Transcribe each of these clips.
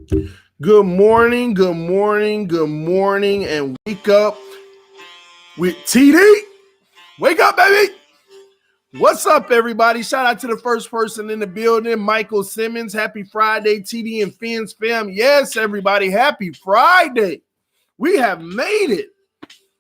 Good morning, good morning, good morning, and wake up with TD. Wake up, baby. What's up, everybody? Shout out to the first person in the building, Michael Simmons. Happy Friday, TD and Fins fam. Yes, everybody, happy Friday. We have made it.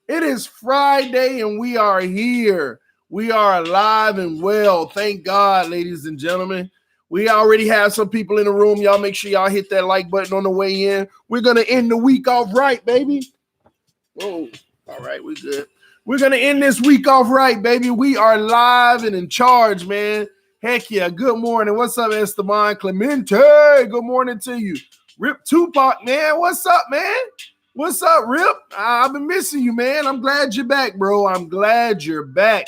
It is Friday, and we are here. We are alive and well. Thank God, ladies and gentlemen. We already have some people in the room. Y'all make sure y'all hit that like button on the way in. We're going to end the week off right, baby. Whoa. All right, we're good. We're going to end this week off right, baby. We are live and in charge, man. Heck yeah. Good morning. What's up, Esteban Clemente? Good morning to you. Rip Tupac, man. What's up, man? What's up, Rip? I've been missing you, man. I'm glad you're back, bro. I'm glad you're back.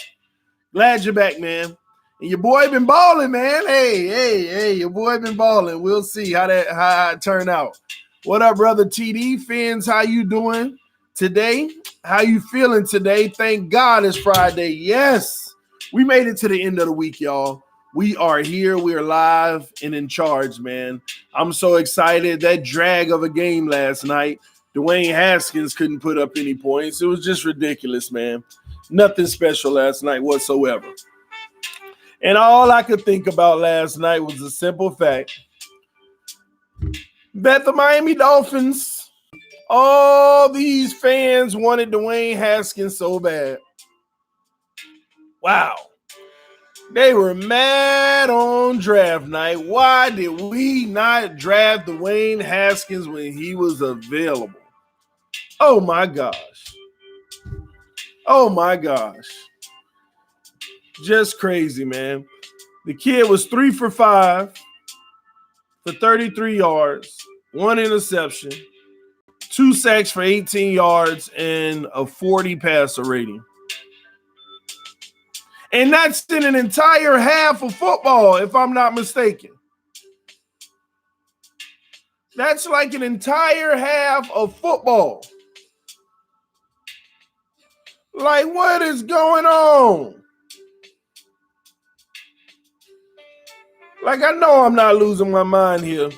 Glad you're back, man. And your boy been balling, man. Hey, your boy been balling. We'll see how it turn out. What up, brother TD? Fins, how you doing today? How you feeling today? Thank God it's Friday. Yes, we made it to the end of the week, y'all. We are here. We are live and in charge, man. I'm so excited. That drag of a game last night. Dwayne Haskins couldn't put up any points. It was just ridiculous, man. Nothing special last night whatsoever. And all I could think about last night was the simple fact that the Miami Dolphins, all these fans wanted Dwayne Haskins so bad. Wow. They were mad on draft night. Why did we not draft Dwayne Haskins when he was available? Oh, my gosh. Oh, my gosh. Just crazy, man. The kid was 3 for 5 for 33 yards, 1 interception, 2 sacks for 18 yards, and a 40 passer rating. And that's in an entire half of football, if I'm not mistaken. That's like an entire half of football. Like, what is going on? Like, I know I'm not losing my mind here.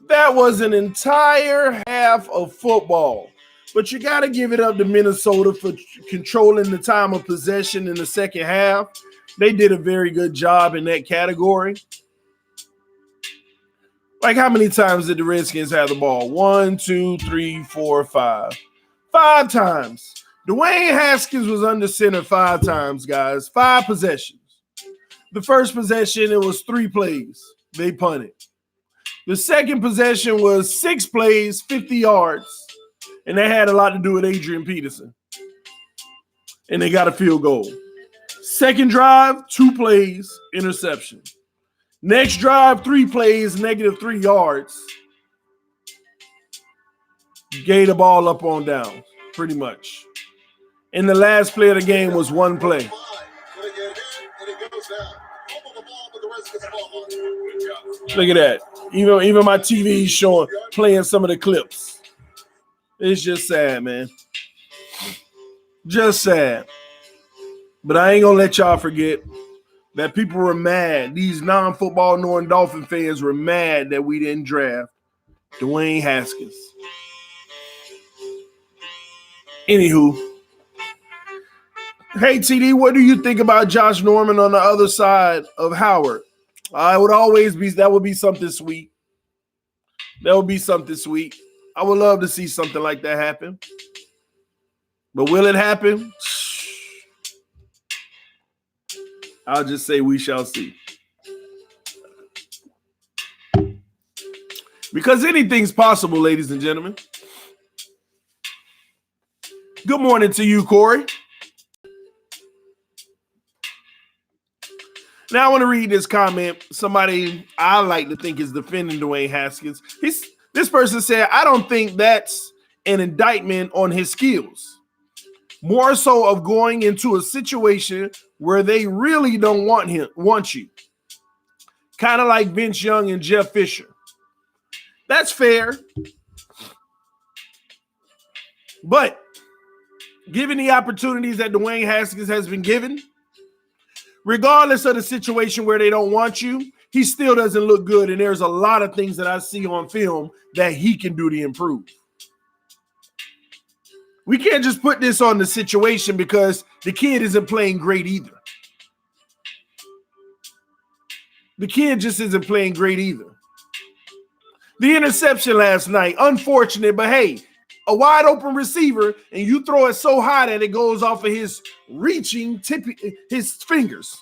That was an entire half of football. But you got to give it up to Minnesota for controlling the time of possession in the second half. They did a very good job in that category. Like, how many times did the Redskins have the ball? 1, 2, 3, 4, 5. 5 times. Dwayne Haskins was under center 5 times, guys. 5 possessions. The first possession, it was 3 plays. They punted. The second possession was 6 plays, 50 yards. And that had a lot to do with Adrian Peterson. And they got a field goal. Second drive, 2 plays, interception. Next drive, 3 plays, -3 yards. Gave the ball up on down, pretty much. And the last play of the game was 1 play. Look at that. Even my TV is playing some of the clips. It's just sad, man. Just sad. But I ain't going to let y'all forget that people were mad. These non-football knowing Dolphin fans were mad that we didn't draft Dwayne Haskins. Anywho. Hey, TD, what do you think about Josh Norman on the other side of Howard? That would be something sweet. That would be something sweet. I would love to see something like that happen. But will it happen? I'll just say we shall see. Because anything's possible, ladies and gentlemen. Good morning to you, Corey. Now I want to read this comment. Somebody I like to think is defending Dwayne Haskins. This person said, I don't think that's an indictment on his skills. More so of going into a situation where they really don't want you. Kind of like Vince Young and Jeff Fisher. That's fair. But given the opportunities that Dwayne Haskins has been given, regardless of the situation where they don't want you, he still doesn't look good, and there's a lot of things that I see on film that he can do to improve. We can't just put this on the situation because the kid isn't playing great either. The kid just isn't playing great either. The interception last night, unfortunate, but hey, a wide open receiver, and you throw it so high that it goes off of his reaching his fingers.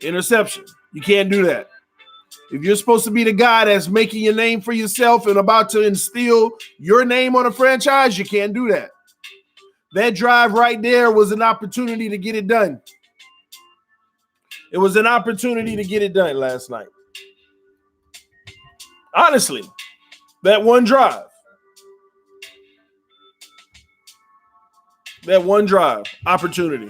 Interception. You can't do that. If you're supposed to be the guy that's making your name for yourself and about to instill your name on a franchise, you can't do that. That drive right there was an opportunity to get it done. It was an opportunity to get it done last night. Honestly, that one drive. That one drive opportunity.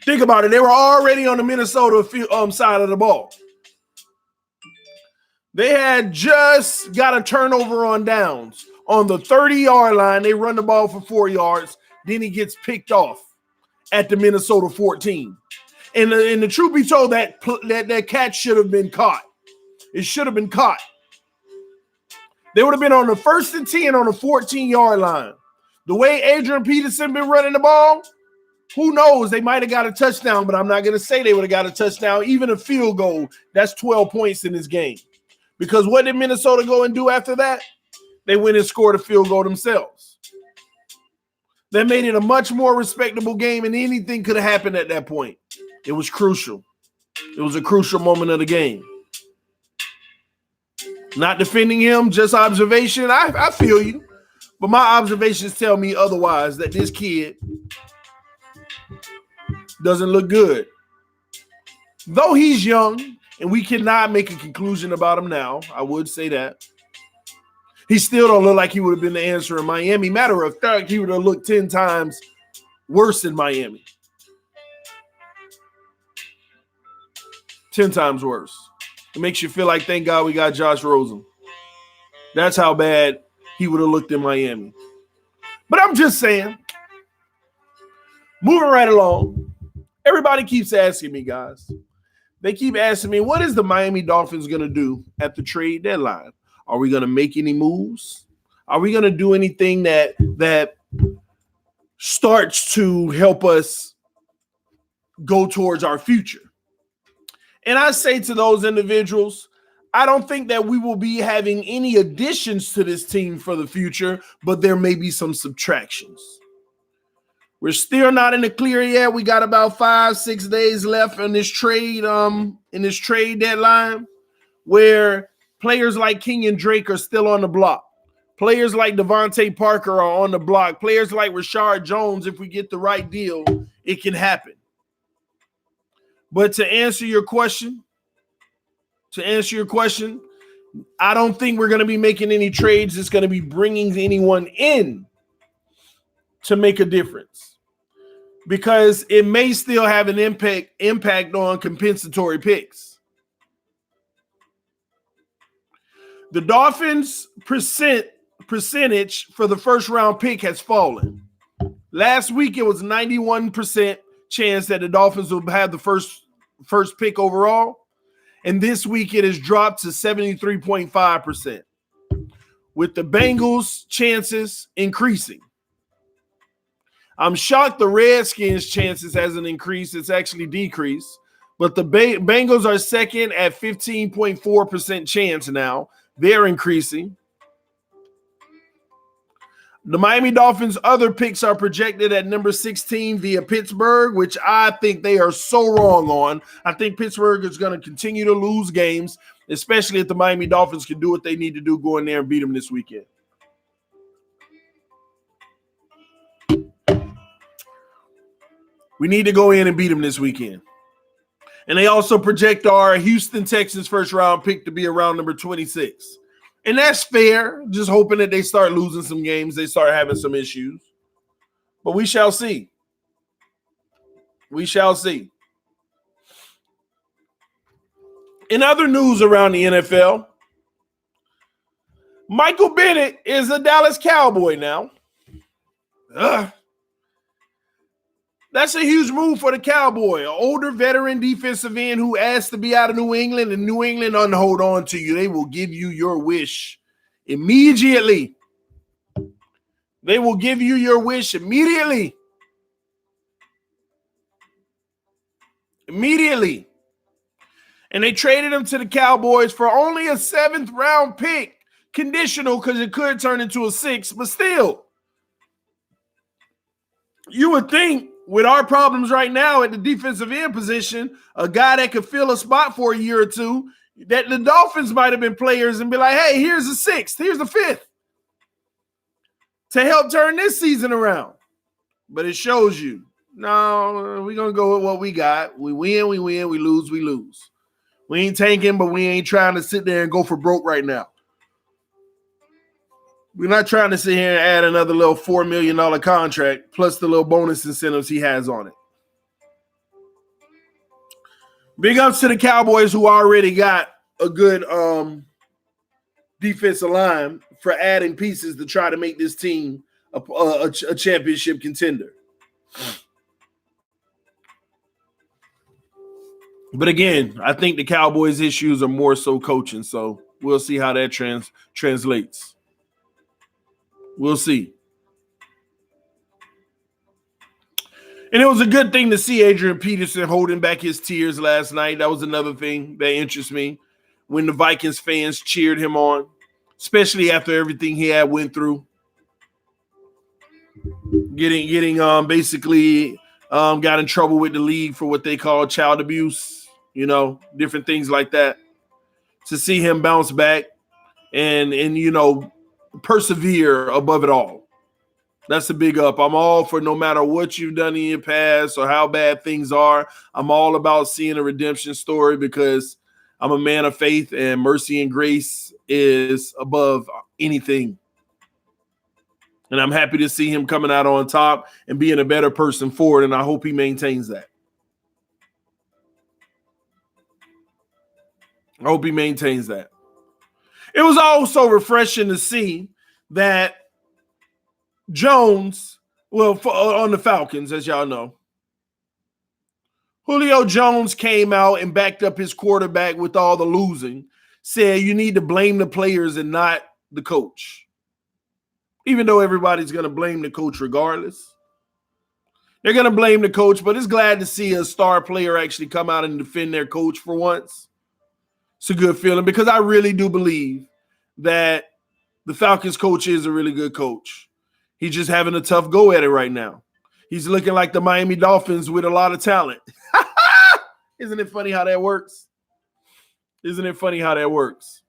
Think about it. They were already on the Minnesota side of the ball. They had just got a turnover on downs. On the 30-yard line, they run the ball for 4 yards. Then he gets picked off at the Minnesota 14. And the truth be told, that catch should have been caught. It should have been caught. They would have been on the 1st and 10 on the 14-yard line. The way Adrian Peterson been running the ball, who knows? They might have got a touchdown, but I'm not going to say they would have got a touchdown. Even a field goal, that's 12 points in this game. Because what did Minnesota go and do after that? They went and scored a field goal themselves. That made it a much more respectable game, and anything could have happened at that point. It was crucial. It was a crucial moment of the game. Not defending him, just observation. I feel you. But my observations tell me otherwise, that this kid doesn't look good. Though he's young, and we cannot make a conclusion about him now, I would say that. He still don't look like he would have been the answer in Miami. Matter of fact, he would have looked 10 times worse in Miami. 10 times worse. It makes you feel like, thank God we got Josh Rosen. That's how bad he would have looked in Miami. But I'm just saying, moving right along, everybody keeps asking me, guys. They keep asking me, what is the Miami Dolphins going to do at the trade deadline? Are we going to make any moves? Are we going to do anything that starts to help us go towards our future? And I say to those individuals, I don't think that we will be having any additions to this team for the future, but there may be some subtractions. We're still not in the clear yet. We got about 5-6 days left in this trade deadline, where players like Kenyon Drake are still on the block. Players like Devontae Parker are on the block. Players like Rashard Jones, if we get the right deal, it can happen. But to answer your question, I don't think we're going to be making any trades. It's going to be bringing anyone in to make a difference, because it may still have an impact on compensatory picks. The Dolphins' percentage for the first round pick has fallen. Last week, it was 91% chance that the Dolphins will have the first pick overall. And this week, it has dropped to 73.5%, with the Bengals' chances increasing. I'm shocked the Redskins' chances hasn't increased. It's actually decreased. But the Bengals are second at 15.4% chance now. They're increasing. The Miami Dolphins' other picks are projected at number 16 via Pittsburgh, which I think they are so wrong on. I think Pittsburgh is going to continue to lose games, especially if the Miami Dolphins can do what they need to do, go in there and beat them this weekend. We need to go in and beat them this weekend. And they also project our Houston Texans first round pick to be around number 26. And that's fair, just hoping that they start losing some games, they start having some issues. But we shall see. We shall see. In other news around the NFL, Michael Bennett is a Dallas Cowboy now. That's a huge move for the Cowboy. An older veteran defensive end who asked to be out of New England, and New England doesn't hold on to you. They will give you your wish immediately. They will give you your wish immediately. Immediately. And they traded him to the Cowboys for only a 7th round pick. Conditional because it could turn into a 6th, but still. You would think with our problems right now at the defensive end position, a guy that could fill a spot for a year or two, that the Dolphins might have been players and be like, hey, here's the 6th, here's the 5th to help turn this season around. But it shows you, no, we're going to go with what we got. We win, we lose, we lose. We ain't tanking, but we ain't trying to sit there and go for broke right now. We're not trying to sit here and add another little $4 million contract plus the little bonus incentives he has on it. Big ups to the Cowboys who already got a good defensive line for adding pieces to try to make this team a championship contender. But again, I think the Cowboys' issues are more so coaching, so we'll see how that translates. We'll see. And it was a good thing to see Adrian Peterson holding back his tears last night. That was another thing that interests me when the Vikings fans cheered him on, especially after everything he had went through. Getting basically got in trouble with the league for what they call child abuse, different things like that. To see him bounce back and persevere above it all. That's a big up. I'm all for no matter what you've done in your past or how bad things are. I'm all about seeing a redemption story because I'm a man of faith and mercy and grace is above anything. And I'm happy to see him coming out on top and being a better person for it, and I hope he maintains that. I hope he maintains that. It was also refreshing to see that Jones, on the Falcons, as y'all know, Julio Jones came out and backed up his quarterback with all the losing, said you need to blame the players and not the coach. Even though everybody's going to blame the coach regardless. They're going to blame the coach, but it's glad to see a star player actually come out and defend their coach for once. It's a good feeling because I really do believe that the Falcons coach is a really good coach. He's just having a tough go at it right now. He's looking like the Miami Dolphins with a lot of talent. Isn't it funny how that works? Isn't it funny how that works?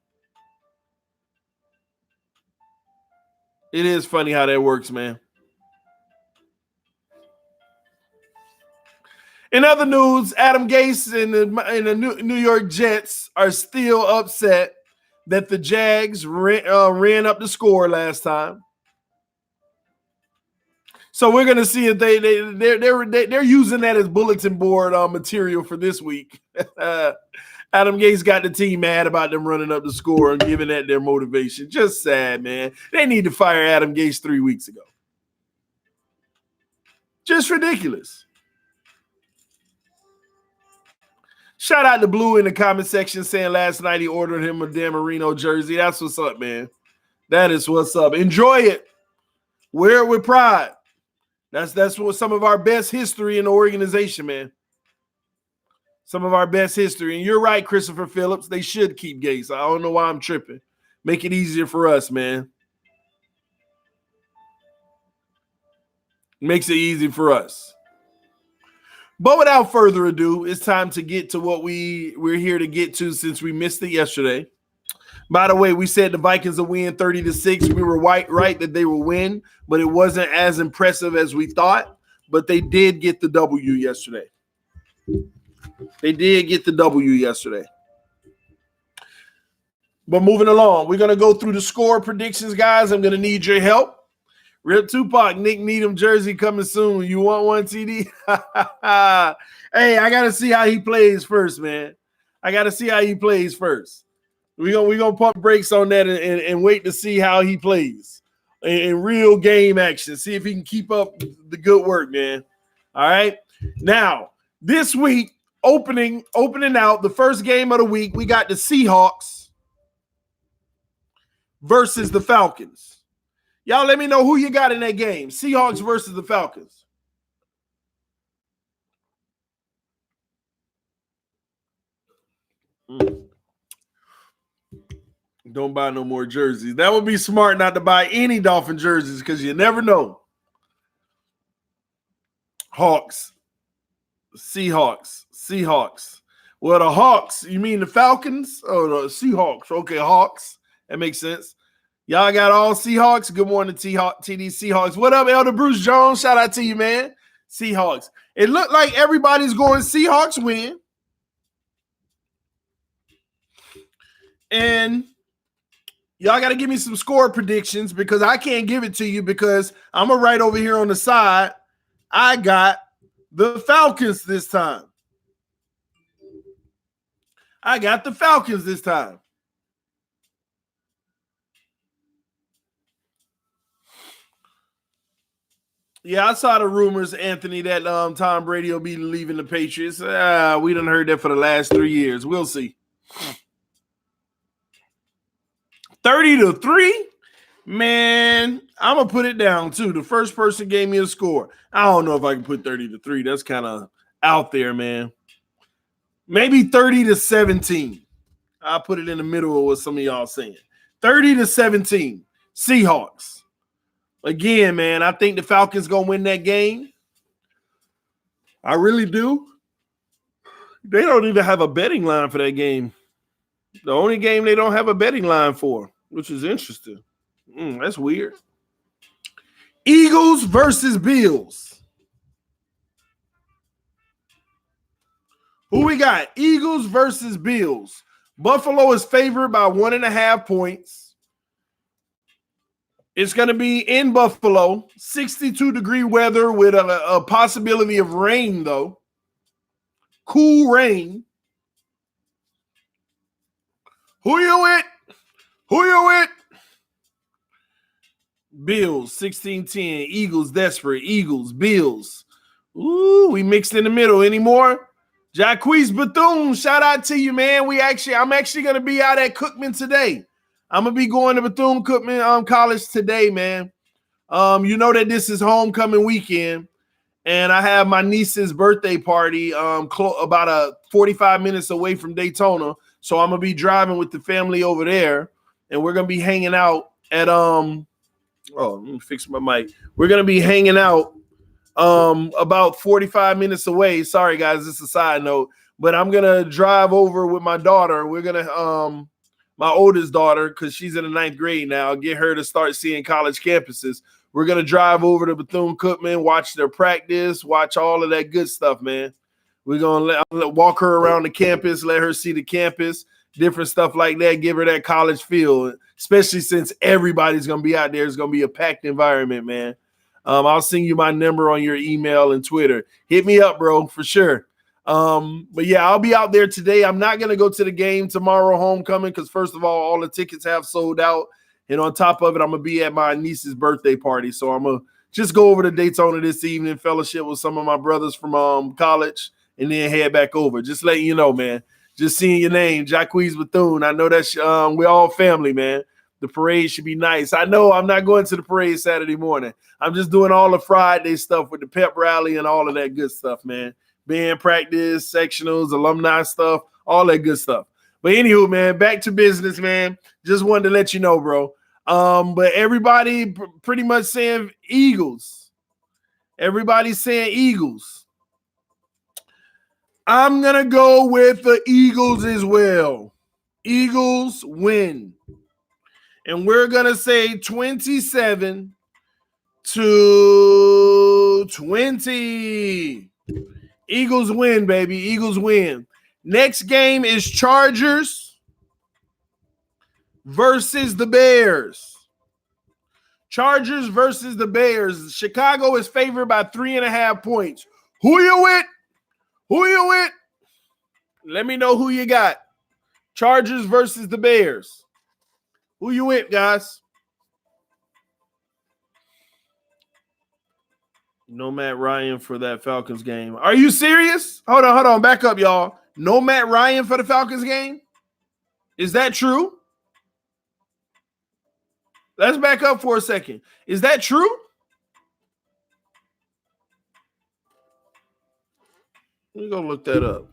It is funny how that works, man. In other news, Adam Gase and the New York Jets are still upset that the Jags ran up the score last time. So we're going to see if they're using that as bulletin board material for this week. Adam Gase got the team mad about them running up the score and giving that their motivation. Just sad, man. They need to fire Adam Gase 3 weeks ago. Just ridiculous. Shout out to Blue in the comment section saying last night he ordered him a Dan Marino jersey. That's what's up, man. That is what's up. Enjoy it. Wear it with pride. That's what some of our best history in the organization, man. Some of our best history. And you're right, Christopher Phillips. They should keep Gase. I don't know why I'm tripping. Make it easier for us, man. Makes it easy for us. But without further ado, it's time to get to what we're here to get to since we missed it yesterday. By the way, we said the Vikings will win 30-6. We were right that they will win, but it wasn't as impressive as we thought. But they did get the W yesterday. They did get the W yesterday. But moving along, we're going to go through the score predictions, guys. I'm going to need your help. Rip Tupac, Nick Needham jersey coming soon. You want one, TD? Hey, I got to see how he plays first, man. I got to see how he plays first. We're gonna pump brakes on that and wait to see how he plays in real game action. See if he can keep up the good work, man. All right. Now, this week, opening out the first game of the week, we got the Seahawks versus the Falcons. Y'all let me know who you got in that game. Seahawks versus the Falcons. Don't buy no more jerseys. That would be smart not to buy any Dolphin jerseys because you never know. Hawks. Seahawks. Well, the Hawks, you mean the Falcons? Oh, the Seahawks. Okay, Hawks. That makes sense. Y'all got all Seahawks. Good morning, TD Seahawks. What up, Elder Bruce Jones? Shout out to you, man. Seahawks. It looked like everybody's going Seahawks win. And y'all got to give me some score predictions because I can't give it to you because I'm going to write over here on the side. I got the Falcons this time. Yeah, I saw the rumors, Anthony, that Tom Brady will be leaving the Patriots. We done heard that for the last 3 years. We'll see. 30-3? Man, I'm going to put it down, too. The first person gave me a score. I don't know if I can put 30-3. That's kind of out there, man. Maybe 30-17. I'll put it in the middle of what some of y'all saying. 30-17. Seahawks. Again, man, I think the Falcons going to win that game. I really do. They don't even have a betting line for that game. The only game they don't have a betting line for, which is interesting. That's weird. Eagles versus Bills. Who we got? Eagles versus Bills. Buffalo is favored by 1.5 points. It's going to be in Buffalo, 62-degree weather with a possibility of rain, though. Cool rain. Who you with? Bills, 16-10. Eagles, desperate. Eagles, Bills. Ooh, we mixed in the middle. Any more? Jacquees Bethune, shout out to you, man. I'm actually going to be out at Cookman today. I'm going to be going to Bethune-Cookman College today, man. You know that this is homecoming weekend, and I have my niece's birthday party about 45 minutes away from Daytona. So I'm going to be driving with the family over there, and we're going to be hanging out at let me fix my mic. We're going to be hanging out about 45 minutes away. Sorry, guys, this is a side note, but I'm going to drive over with my daughter. We're going to my oldest daughter, because she's in the 9th grade now, get her to start seeing college campuses. We're going to drive over to Bethune-Cookman, watch their practice, watch all of that good stuff, man. We're going to walk her around the campus, let her see the campus, different stuff like that, give her that college feel, especially since everybody's going to be out there. It's going to be a packed environment, man. I'll send you my number on your email and Twitter. Hit me up, bro, for sure. But yeah, I'll be out there today. I'm not going to go to the game tomorrow, homecoming, because first of all the tickets have sold out. And on top of it, I'm going to be at my niece's birthday party. So I'm going to just go over to Daytona this evening, fellowship with some of my brothers from college, and then head back over. Just letting you know, man. Just seeing your name, Jacquees Bethune. I know that's we're all family, man. The parade should be nice. I know I'm not going to the parade Saturday morning. I'm just doing all the Friday stuff with the pep rally and all of that good stuff, man. Band practice, sectionals, alumni stuff, all that good stuff. But anywho, man, back to business, man. Just wanted to let you know, bro. But everybody pretty much saying Eagles. Everybody's saying Eagles. I'm going to go with the Eagles as well. Eagles win. And we're going to say 27-20. Eagles win, baby. Eagles win. Next game is Chargers versus the Bears. Chargers versus the Bears. Chicago is favored by 3.5 points. Who you with? Let me know who you got. Chargers versus the Bears. Who you with, guys? No Matt Ryan for that Falcons game. Are you serious? Hold on. Back up, y'all. No Matt Ryan for the Falcons game? Is that true? Let's back up for a second. Is that true? Let me go look that up.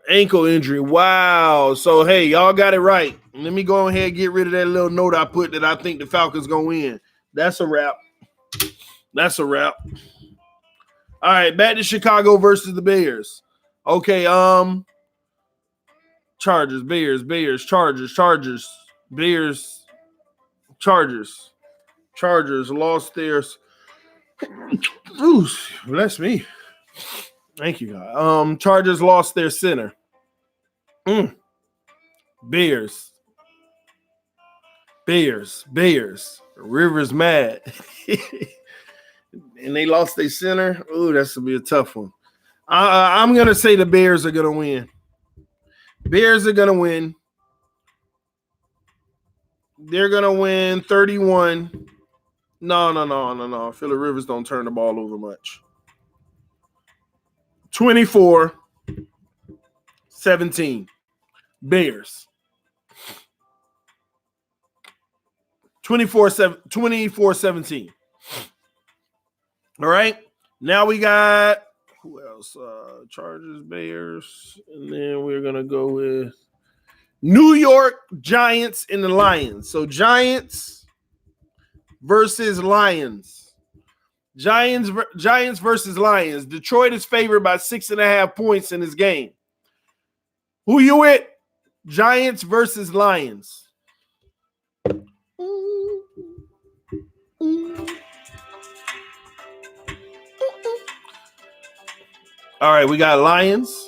Ankle injury. Wow. So, hey, y'all got it right. Let me go ahead and get rid of that little note I put that I think the Falcons going to win. That's a wrap. All right, back to Chicago versus the Bears. Okay, Chargers, Bears, Chargers, Bears, Chargers lost theirs. Ooh, bless me. Thank you, God. Chargers lost their center. Bears. Rivers mad. And they lost their center. Ooh, that's going to be a tough one. I'm going to say the Bears are going to win. Bears are going to win. They're going to win 31. No. Phillip Rivers don't turn the ball over much. 24-17. Bears. 24-17. All right. Now we got who else? Chargers, Bears, and then we're gonna go with New York Giants and the Lions. So Giants versus Lions. Giants versus Lions. Detroit is favored by 6.5 points in this game. Who you with? Giants versus Lions. All right, we got Lions.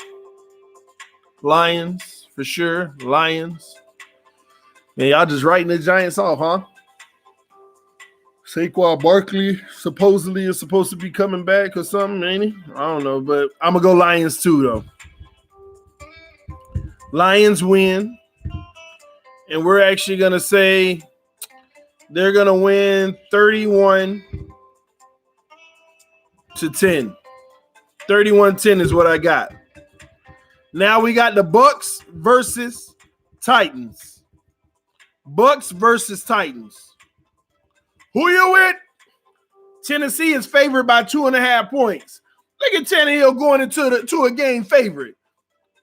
Lions, for sure. Lions. Man, y'all just writing the Giants off, huh? Saquon Barkley supposedly is supposed to be coming back or something, ain't he? I don't know, but I'm going to go Lions too, though. Lions win. And we're actually going to say they're going to win 31-10. 31-10 is what I got. Now we got the Bucks versus Titans. Bucks versus Titans. Who you with? Tennessee is favored by 2.5 points. Look at Tannehill going into a game favorite.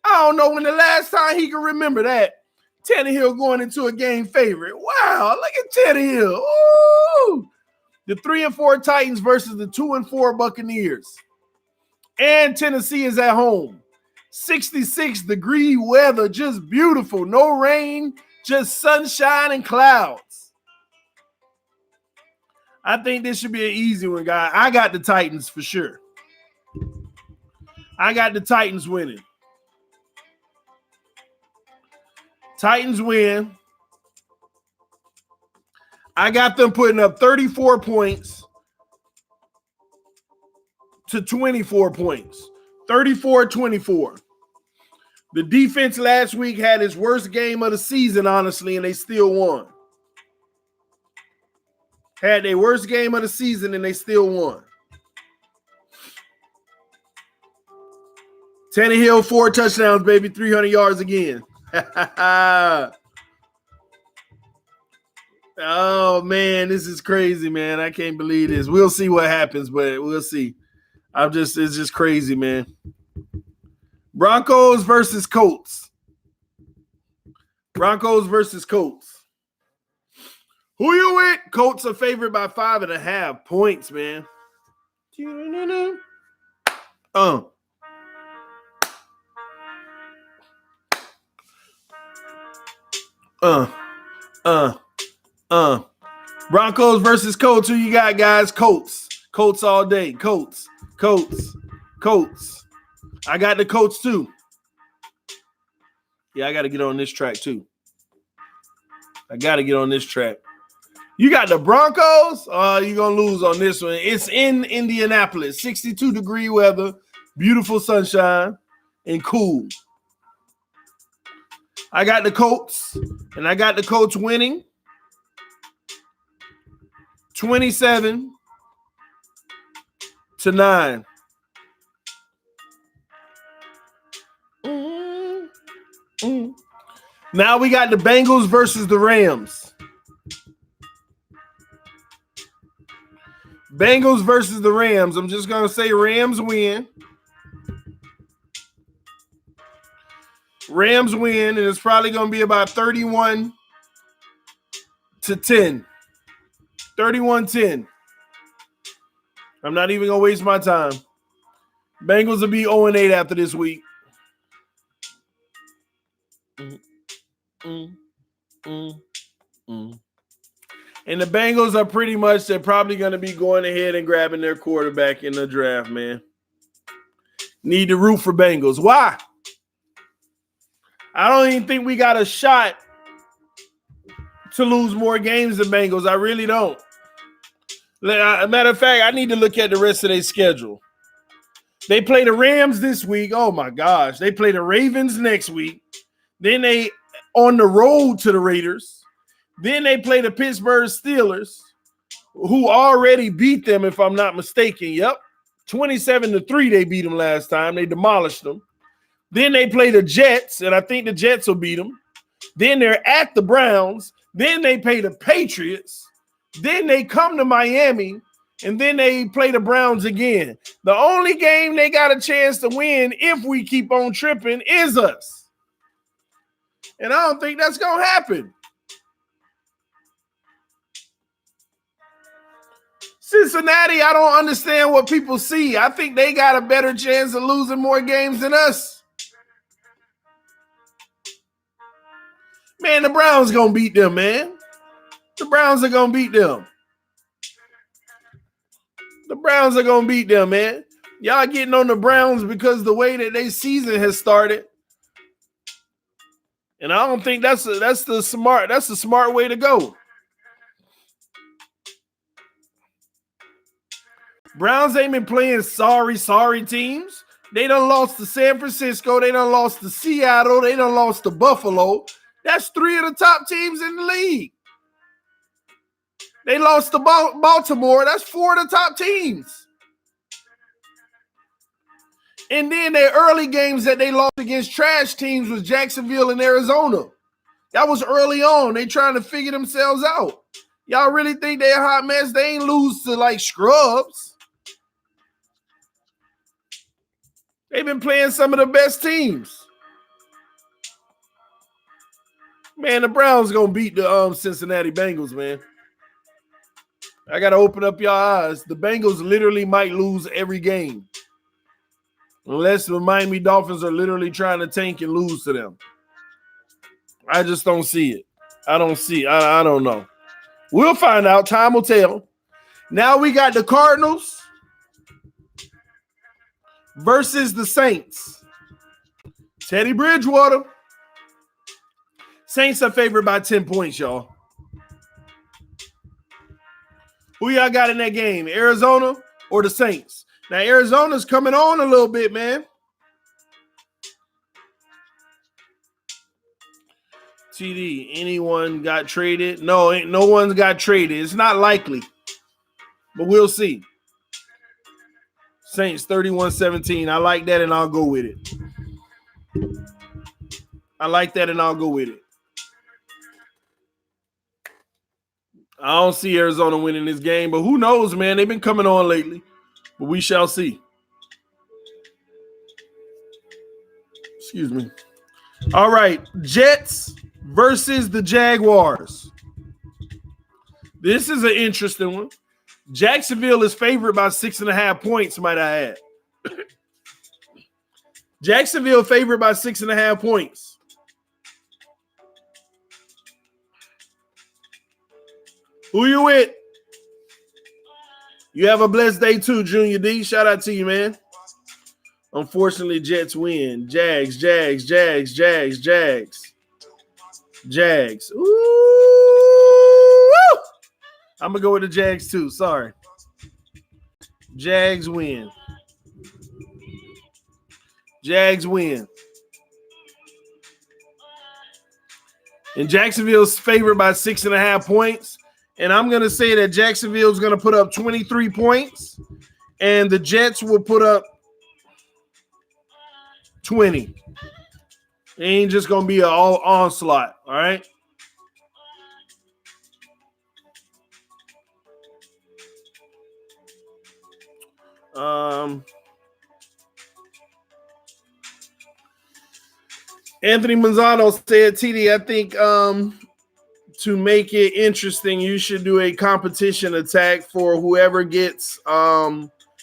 I don't know when the last time he can remember that. Tannehill going into a game favorite. Wow, look at Tannehill. Ooh. The 3-4 Titans versus the 2-4 Buccaneers. And Tennessee is at home. 66-degree weather, just beautiful. No rain, just sunshine and clouds. I think this should be an easy one, guy. I got the Titans for sure. I got the Titans winning. Titans win. I got them putting up 34 points to 24 points. 34-24. The defense last week had its worst game of the season, honestly, and they still won. Had their worst game of the season, and they still won. Tannehill, 4 touchdowns, baby, 300 yards again. Oh, man, this is crazy, man. I can't believe this. We'll see what happens, but we'll see. It's just crazy, man. Broncos versus Colts. Broncos versus Colts. Who you with? Colts are favored by 5.5 points, man. Broncos versus Colts. Who you got, guys? Colts. Colts all day. Colts. I got the Colts too. Yeah, I got to get on this track too. You got the Broncos? You're going to lose on this one. It's in Indianapolis. 62-degree weather, beautiful sunshine, and cool. I got the Colts, and I got the Colts winning 27-9. Now we got the Bengals versus the Rams. Bengals versus the Rams. I'm just going to say Rams win. Rams win, and it's probably going to be about 31-10. 31-10. I'm not even going to waste my time. Bengals will be 0-8 after this week. And the Bengals are pretty much, they're probably going to be going ahead and grabbing their quarterback in the draft, man. Need to root for Bengals. Why? I don't even think we got a shot to lose more games than Bengals. I really don't. Matter of fact, I need to look at the rest of their schedule. They play the Rams this week. Oh, my gosh. They play the Ravens next week. Then they on the road to the Raiders. Then they play the Pittsburgh Steelers, who already beat them, if I'm not mistaken. Yep. 27-3 they beat them last time. They demolished them. Then they play the Jets, and I think the Jets will beat them. Then they're at the Browns. Then they play the Patriots. Then they come to Miami, and then they play the Browns again. The only game they got a chance to win, if we keep on tripping, is us. And I don't think that's going to happen. Cincinnati, I don't understand what people see. I think they got a better chance of losing more games than us. Man, the Browns going to beat them, man. The Browns are going to beat them. The Browns are going to beat them, man. Y'all getting on the Browns because the way that their season has started. And I don't think that's the smart way to go. Browns ain't been playing sorry teams. They done lost to San Francisco. They done lost to Seattle. They done lost to Buffalo. That's 3 of the top teams in the league. They lost to Baltimore. That's 4 of the top teams. And then their early games that they lost against trash teams was Jacksonville and Arizona. That was early on. They trying to figure themselves out. Y'all really think they're a hot mess? They ain't lose to like scrubs. They've been playing some of the best teams. Man, the Browns going to beat the Cincinnati Bengals, man. I got to open up your eyes. The Bengals literally might lose every game. Unless the Miami Dolphins are literally trying to tank and lose to them. I just don't see it. I don't see it. I don't know. We'll find out. Time will tell. Now we got the Cardinals versus the Saints. Teddy Bridgewater. Saints are favored by 10 points, y'all. Who y'all got in that game? Arizona or the Saints? Now, Arizona's coming on a little bit, man. TD, anyone got traded? No, no one's got traded. It's not likely, but we'll see. Saints 31-17. I like that, and I'll go with it. I like that, and I'll go with it. I don't see Arizona winning this game, but who knows, man? They've been coming on lately, but we shall see. Excuse me. All right, Jets versus the Jaguars. This is an interesting one. Jacksonville is favored by 6.5 points, might I add. Jacksonville favored by 6.5 points. Who you with? You have a blessed day too, Junior D. Shout out to you, man. Unfortunately, Jets win. Jags. Ooh! I'm going to go with the Jags too. Sorry. Jags win. And Jacksonville's favored by 6.5 points. And I'm going to say that Jacksonville is going to put up 23 points, and the Jets will put up 20. It ain't just going to be an all onslaught, all right? Anthony Manzano said, TD, I think to make it interesting, you should do a competition attack for whoever gets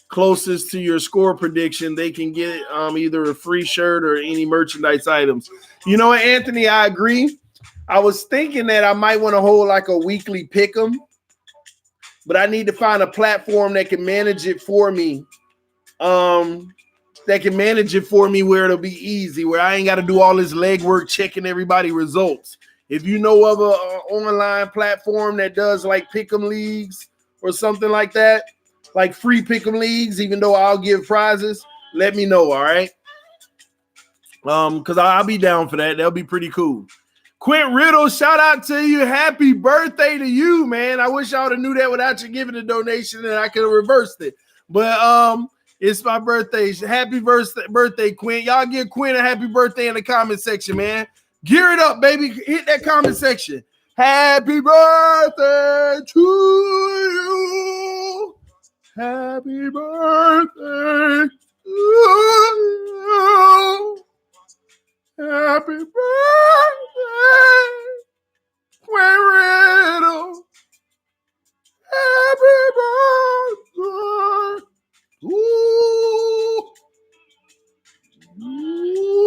closest to your score prediction. They can get either a free shirt or any merchandise items. You know what, Anthony, I agree. I was thinking that I might want to hold like a weekly pick 'em, but I need to find a platform that can manage it for me. Where it'll be easy, where I ain't got to do all this legwork checking everybody's results. If you know of a online platform that does like pick'em leagues or something like that, like free pick'em leagues, even though I'll give prizes, let me know, all right? Because I'll be down for that. That'll be pretty cool. Quint Riddle, shout out to you. Happy birthday to you, man. I wish I would have knew that without you giving the donation and I could have reversed it. But it's my birthday. Happy birthday, Quint. Y'all give Quint a happy birthday in the comment section, man. Gear it up, baby. Hit that comment section. Happy birthday to you. Happy birthday to you. Happy birthday, Quint Riddle. Happy birthday. Ooh. Ooh.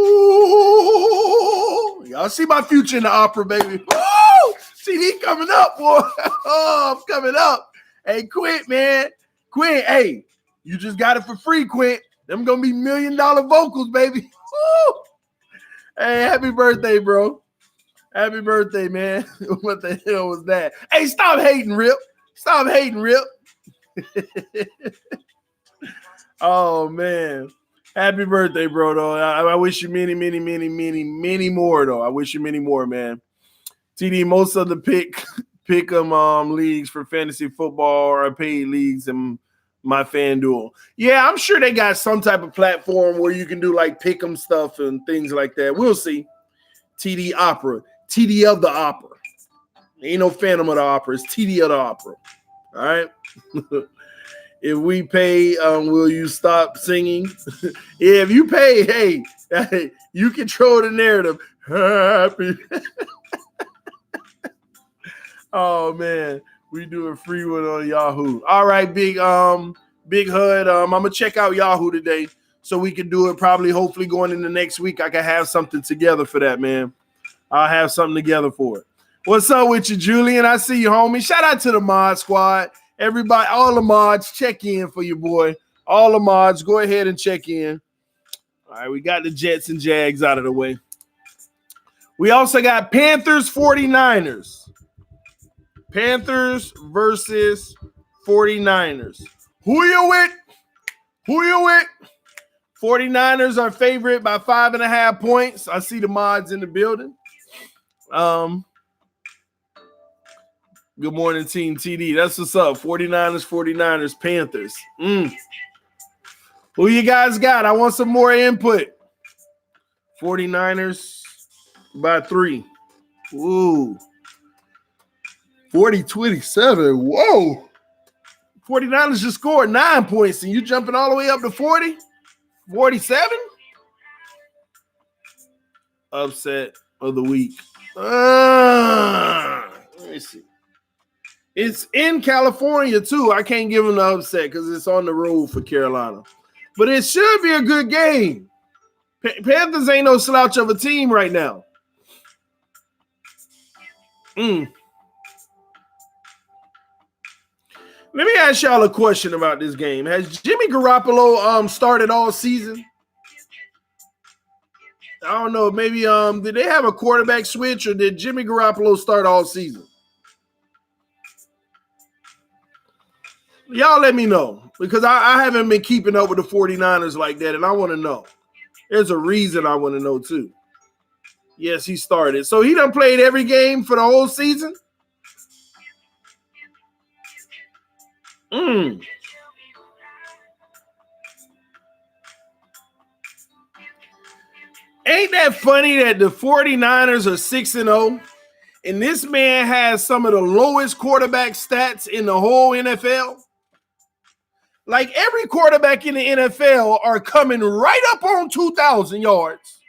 Y'all see my future in the opera, baby. Woo! CD coming up, boy. Oh, I'm coming up. Hey, Quint, man. Quint, hey, you just got it for free, Quint. Them gonna be $1 million vocals, baby. Woo! Hey, happy birthday, bro. Happy birthday, man. What the hell was that? Hey, stop hating, Rip. Stop hating, Rip. Oh, man. Happy birthday, bro, though. I wish you many, many, many, many, many more, though. I wish you many more, man. TD, most of the pick'em leagues for fantasy football are paid leagues in my FanDuel. Yeah, I'm sure they got some type of platform where you can do like pick'em stuff and things like that. We'll see. TD Opera. TD of the Opera. Ain't no Phantom of the Opera. It's TD of the Opera. All right? If we pay, will you stop singing? Yeah, if you pay, hey, you control the narrative. Happy. Oh, man. We do a free one on Yahoo. All right, Big Hud. I'm going to check out Yahoo today so we can do it probably, hopefully going into next week. I can have something together for that, man. I'll have something together for it. What's up with you, Julian? I see you, homie. Shout out to the mod squad. Everybody, all the mods, check in for your boy. All the mods, go ahead and check in. All right, we got the Jets and Jags out of the way. We also got Panthers 49ers. Panthers versus 49ers. Who you with? Who you with? 49ers are favorite by 5.5 points. I see the mods in the building. Good morning, Team TD. That's what's up. 49ers, Panthers. Who you guys got? I want some more input. 49ers by 3. Ooh. 40-27. Whoa. 49ers just scored 9 points, and you jumping all the way up to 40? 47? Upset of the week. Let me see. It's in California, too. I can't give them the upset because it's on the road for Carolina. But it should be a good game. Panthers ain't no slouch of a team right now. Let me ask y'all a question about this game. Has Jimmy Garoppolo started all season? I don't know. Maybe did they have a quarterback switch or did Jimmy Garoppolo start all season? Y'all let me know because I haven't been keeping up with the 49ers like that, and I want to know. There's a reason I want to know, too. Yes, he started. So he done played every game for the whole season? Ain't that funny that the 49ers are 6-0? And this man has some of the lowest quarterback stats in the whole NFL. Like every quarterback in the NFL are coming right up on 2,000 yards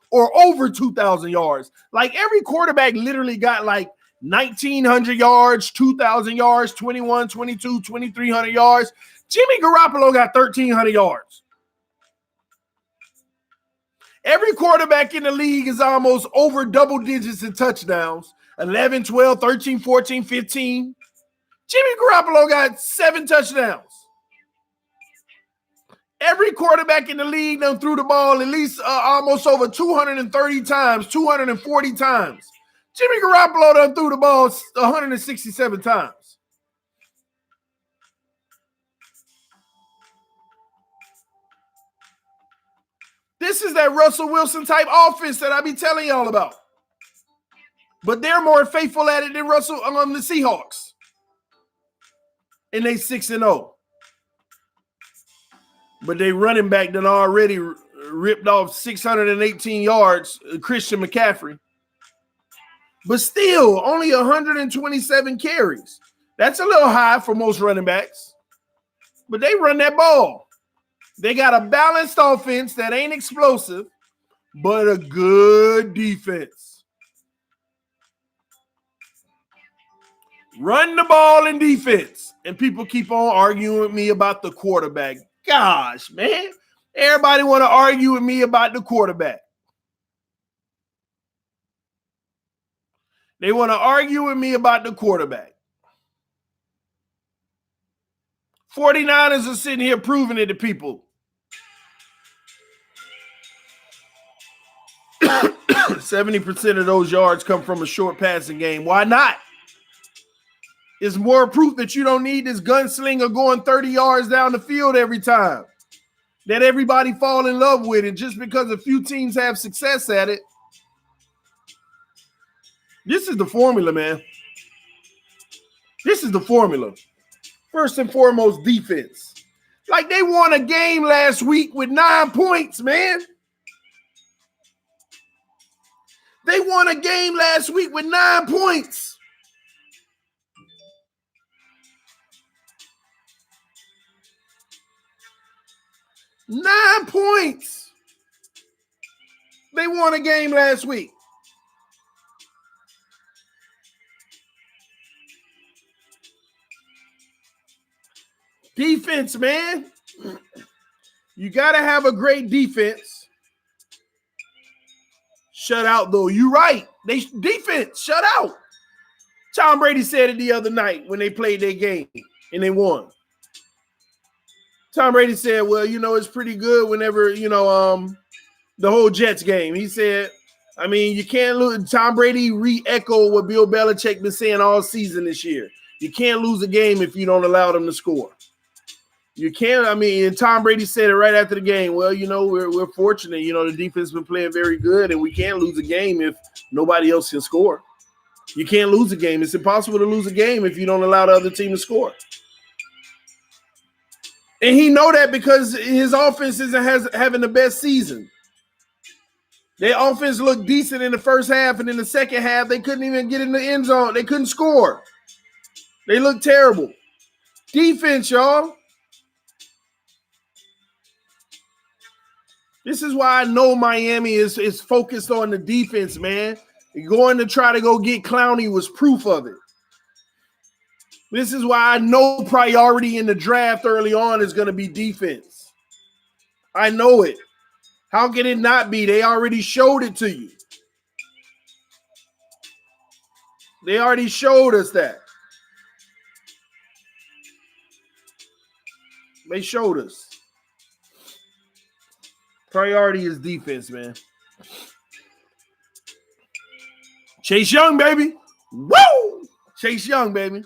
or over 2,000 yards. Like every quarterback literally got like 1,900 yards, 2,000 yards, 21, 22, 2,300 yards. Jimmy Garoppolo got 1,300 yards. Every quarterback in the league is almost over double digits in touchdowns. 11, 12, 13, 14, 15. Jimmy Garoppolo got 7 touchdowns. Every quarterback in the league done threw the ball at least almost over 230 times, 240 times. Jimmy Garoppolo done threw the ball 167 times. This is that Russell Wilson type offense that I be telling y'all about. But they're more faithful at it than the Seahawks. And they 6-0. But they running back done already ripped off 618 yards, Christian McCaffrey. But still, only 127 carries. That's a little high for most running backs. But they run that ball. They got a balanced offense that ain't explosive, but a good defense. Run the ball in defense. And people keep on arguing with me about the quarterback. Gosh, man. Everybody want to argue with me about the quarterback. They want to argue with me about the quarterback. 49ers are sitting here proving it to people. 70% of those yards come from a short passing game. Why not? It's more proof that you don't need this gunslinger going 30 yards down the field every time that everybody fall in love with. And just because a few teams have success at it, this is the formula, man. This is the formula. First and foremost, defense. Like they won a game last week with 9 points, man. They won a game last week with 9 points. Nine points. They won a game last week. Defense, man. You got to have a great defense. Shut out, though. You're right. They defense, shut out. Tom Brady said it the other night when they played their game and they won. Tom Brady said, well, it's pretty good whenever, the whole Jets game. He said, you can't lose. Tom Brady re-echoed what Bill Belichick been saying all season this year. You can't lose a game if you don't allow them to score. You can't, and Tom Brady said it right after the game. Well, we're fortunate. The defense been playing very good, and we can't lose a game if nobody else can score. You can't lose a game. It's impossible to lose a game if you don't allow the other team to score. And he know that because his offense isn't having the best season. Their offense looked decent in the first half, and in the second half, they couldn't even get in the end zone. They couldn't score. They looked terrible. Defense, y'all. This is why I know Miami is focused on the defense, man. Going to try to go get Clowney was proof of it. This is why I know priority in the draft early on is going to be defense. I know it. How can it not be? They already showed it to you. They already showed us that. They showed us. Priority is defense, man. Chase Young, baby. Woo! Chase Young, baby.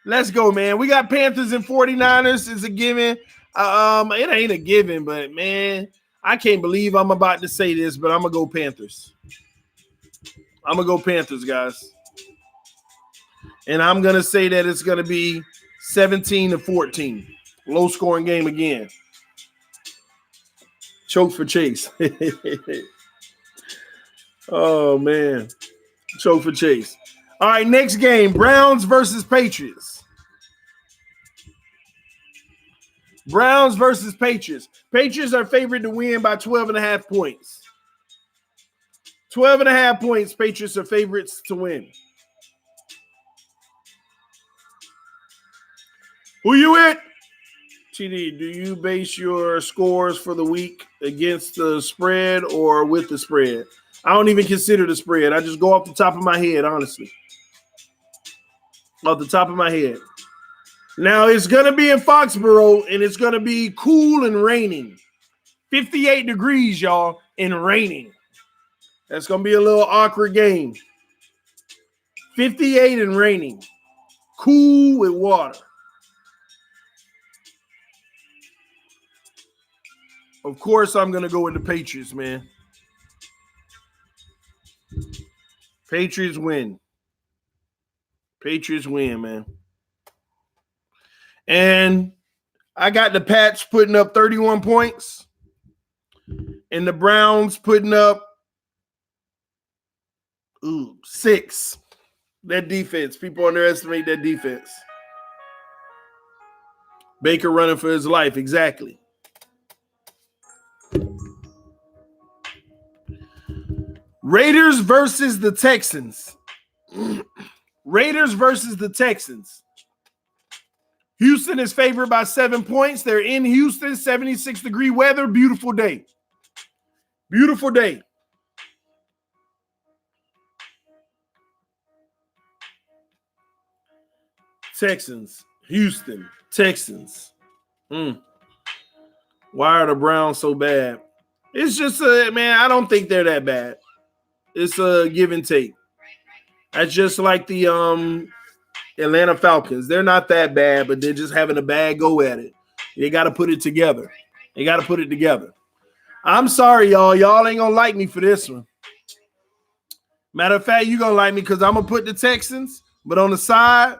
Let's go, man. We got Panthers and 49ers. It's a given. It ain't a given, but, man, I can't believe I'm about to say this, but I'm going to go Panthers. I'm going to go Panthers, guys. And I'm going to say that it's going to be 17-14. Low scoring game again. Choke for Chase. Oh, man. Choke for Chase. All right, next game. Browns versus Patriots. Browns versus Patriots. Patriots are favored to win by 12.5 points. 12.5 points. Patriots are favorites to win. Who you with? TD, do you base your scores for the week against the spread or with the spread? I don't even consider the spread. I just go off the top of my head, honestly. Off the top of my head. Now, it's going to be in Foxborough, and it's going to be cool and raining. 58 degrees, y'all, and raining. That's going to be a little awkward game. 58 and raining. Cool with water. Of course, I'm going to go with the Patriots, man. Patriots win. Patriots win, man. And I got the Pats putting up 31 points and the Browns putting up 6. That defense. People underestimate that defense. Baker running for his life. Exactly. Raiders versus the Texans. Raiders versus the Texans. Houston is favored by 7 points. They're in Houston, 76-degree weather, beautiful day. Beautiful day. Texans, Houston, Texans. Why are the Browns so bad? It's just, man, I don't think they're that bad. It's a give and take. That's just like the Atlanta Falcons. They're not that bad, but they're just having a bad go at it. They got to put it together. They got to put it together. I'm sorry, y'all. Y'all ain't going to like me for this one. Matter of fact, you're going to like me because I'm going to put the Texans, but on the side,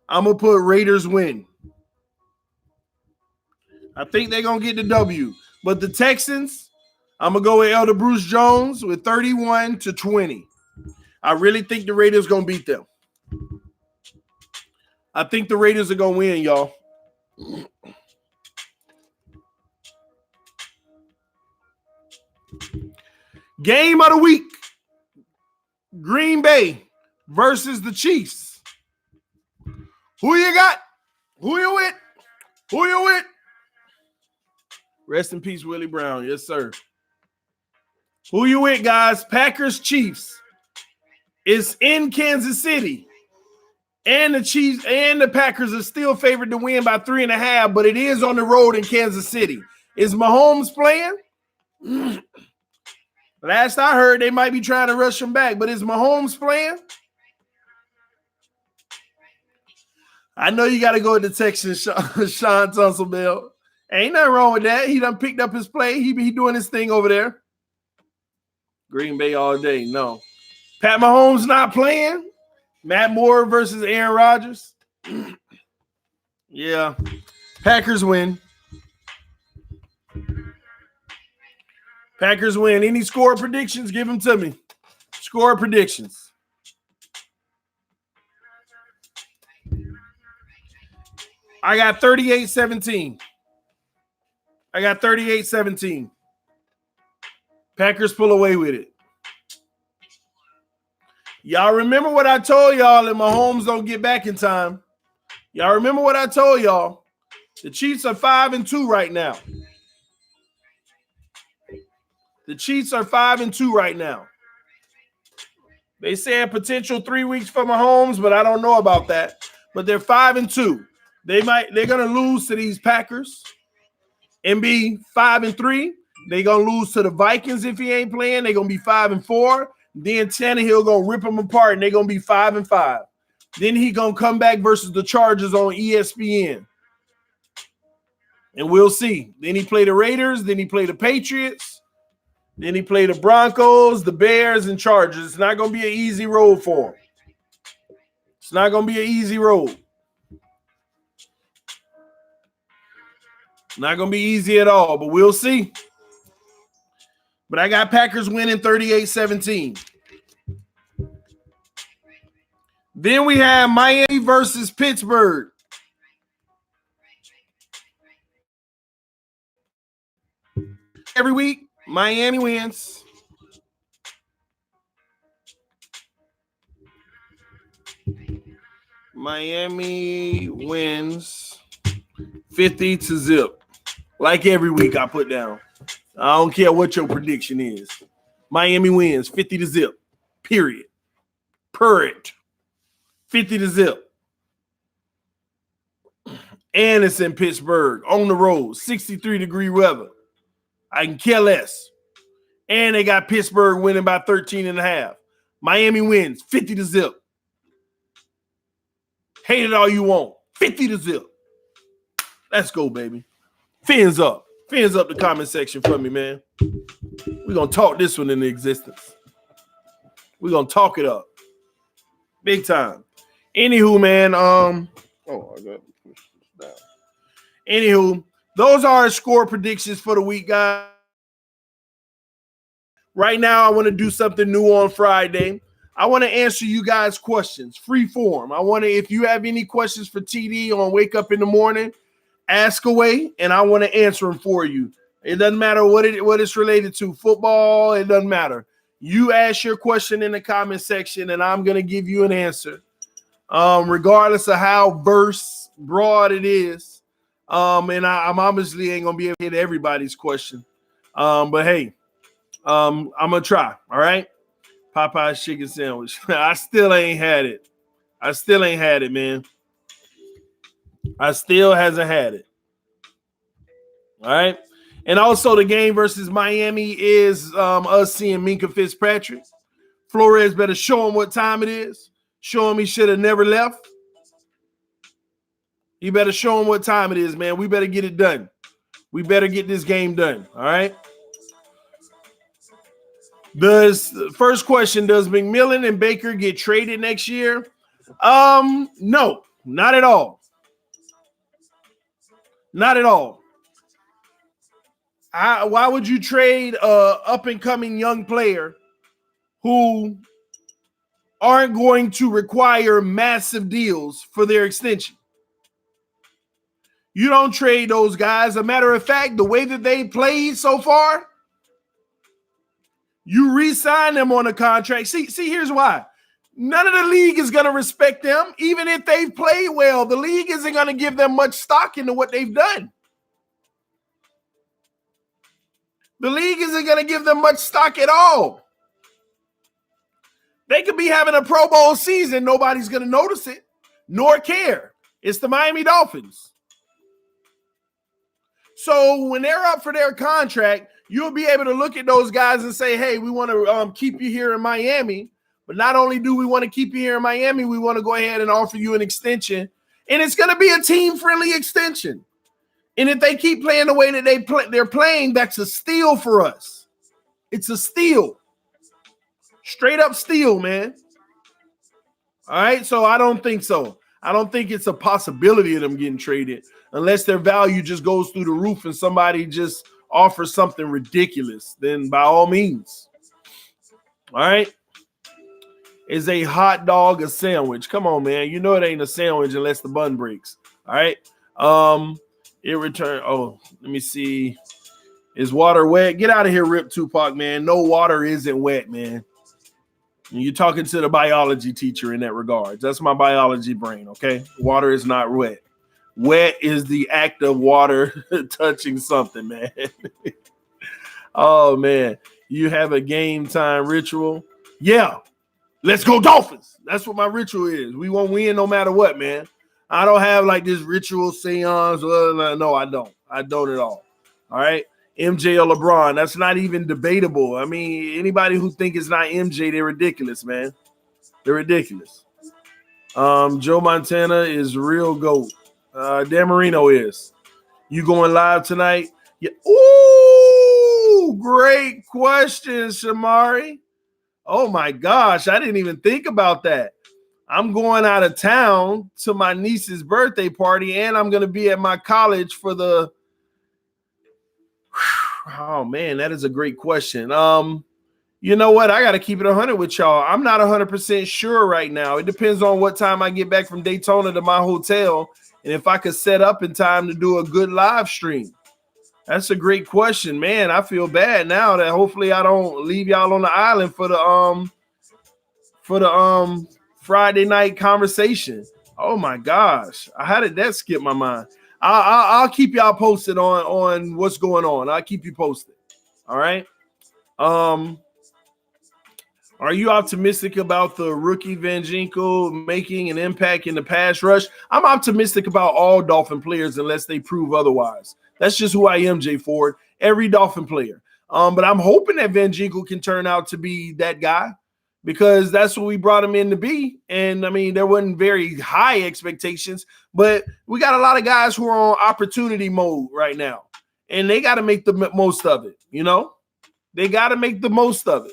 I'm going to put Raiders win. I think they're going to get the W. But the Texans, I'm going to go with Elder Bruce Jones with 31-20. I really think the Raiders going to beat them. I think the Raiders are going to win, y'all. Game of the week. Green Bay versus the Chiefs. Who you got? Who you with? Who you with? Rest in peace, Willie Brown. Yes, sir. Who you with, guys? Packers, Chiefs. It's in Kansas City. And the Chiefs and the Packers are still favored to win by 3.5, but it is on the road in Kansas City. Is Mahomes playing? Last I heard, they might be trying to rush him back, but is Mahomes playing? I know you got to go with the Texans, Sean Tunsilbell. Ain't nothing wrong with that. He done picked up his play. He doing his thing over there. Green Bay all day. No. Pat Mahomes not playing. Matt Moore versus Aaron Rodgers. Yeah. Packers win. Packers win. Any score predictions? Give them to me. Score predictions. I got 38-17. I got 38-17. Packers pull away with it. Y'all remember what I told y'all if Mahomes don't get back in time? Y'all remember what I told y'all? The Chiefs are 5-2 right now. The Chiefs are 5-2 right now. They said potential 3 weeks for Mahomes, but I don't know about that. But they're 5-2. They're gonna lose to these Packers and be 5-3. They're gonna lose to the Vikings if he ain't playing. They're gonna be 5-4. Then Tannehill gonna rip them apart and they're gonna be 5-5. Then he gonna come back versus the Chargers on ESPN. And we'll see. Then he play the Raiders, then he play the Patriots, then he play the Broncos, the Bears, and Chargers. It's not gonna be an easy road for him. It's not gonna be an easy road. Not going to be easy at all, but we'll see. But I got Packers winning 38-17. Then we have Miami versus Pittsburgh. Every week, Miami wins. Miami wins 50-0. Like every week I put down. I don't care what your prediction is. Miami wins 50-0. Period. Per it. 50-0. And it's in Pittsburgh on the road, 63-degree weather. I can care less. And they got Pittsburgh winning by 13.5. Miami wins 50-0. Hate it all you want. 50-0. Let's go, baby. Fins up. Fins up the comment section for me, man. We're going to talk this one into existence. We're going to talk it up. Big time. Anywho, man. I got to push this down. Anywho, those are our score predictions for the week, guys. Right now, I want to do something new on Friday. I want to answer you guys' questions, free form. If you have any questions for TD on Wake Up in the Morning, ask away, and I want to answer them for you. It doesn't matter what it's related to, football, it doesn't matter. You ask your question in the comment section, and I'm going to give you an answer, regardless of how broad it is. And I'm obviously ain't going to be able to hit everybody's question. But hey, I'm going to try, all right? Popeye's chicken sandwich. I still ain't had it. Man. I still hasn't had it. All right. And also the game versus Miami is us seeing Minkah Fitzpatrick. Flores better show him what time it is. Show him he should have never left. He better show him what time it is, man. We better get it done. We better get this game done. All right. First question, does McMillan and Baker get traded next year? No, not at all. Not at all. Why would you trade a up-and-coming young player who aren't going to require massive deals for their extension? You don't trade those guys. As a matter of fact, the way that they played so far, you re-sign them on a contract. See, here's why. None of the league is going to respect them. Even if they've played well, the league isn't going to give them much stock into what they've done. The league isn't going to give them much stock at all. They could be having a Pro Bowl season. Nobody's going to notice it, nor care. It's the Miami Dolphins. So when they're up for their contract, you'll be able to look at those guys and say, hey, we want to keep you here in Miami. But not only do we want to keep you here in Miami, we want to go ahead and offer you an extension. And it's going to be a team-friendly extension. And if they keep playing the way that they're playing, that's a steal for us. It's a steal. Straight up steal, man. All right, so I don't think so. I don't think it's a possibility of them getting traded unless their value just goes through the roof and somebody just offers something ridiculous. Then by all means. All right. Is a hot dog a sandwich? Come on, man. You know it ain't a sandwich unless the bun breaks. All right. Let me see. Is water wet? Get out of here, Rip Tupac, man. No, water isn't wet, man. And you're talking to the biology teacher in that regard. That's my biology brain, okay? Water is not wet. Wet is the act of water touching something, man. Oh, man. You have a game time ritual? Yeah. Let's go Dolphins. That's what my ritual is. We won't win no matter what, man. I don't have like this ritual seance. No, I don't. I don't at all. All right. MJ or LeBron. That's not even debatable. I mean, anybody who think it's not MJ, they're ridiculous, man. They're ridiculous. Joe Montana is real GOAT. Dan Marino is. You going live tonight? Yeah. Ooh, great question, Shamari. Oh my gosh, I didn't even think about that. I'm going out of town to my niece's birthday party, and I'm going to be at my college for the Oh man, that is a great question. You know what? I got to keep it 100 with y'all. I'm not 100% sure right now. It depends on what time I get back from Daytona to my hotel and if I could set up in time to do a good live stream. That's a great question, man. I feel bad now that hopefully I don't leave y'all on the island for the Friday night conversation. Oh my gosh, how did that skip my mind? I'll keep y'all posted on what's going on. I'll keep you posted. All right. Are you optimistic about the rookie Van Ginkel making an impact in the pass rush? I'm optimistic about all Dolphin players unless they prove otherwise. That's just who I am, Jay Ford. Every Dolphin player. But I'm hoping that Van Ginkel can turn out to be that guy because that's what we brought him in to be. And, I mean, there wasn't very high expectations, but we got a lot of guys who are on opportunity mode right now, and they got to make the most of it, you know? They got to make the most of it.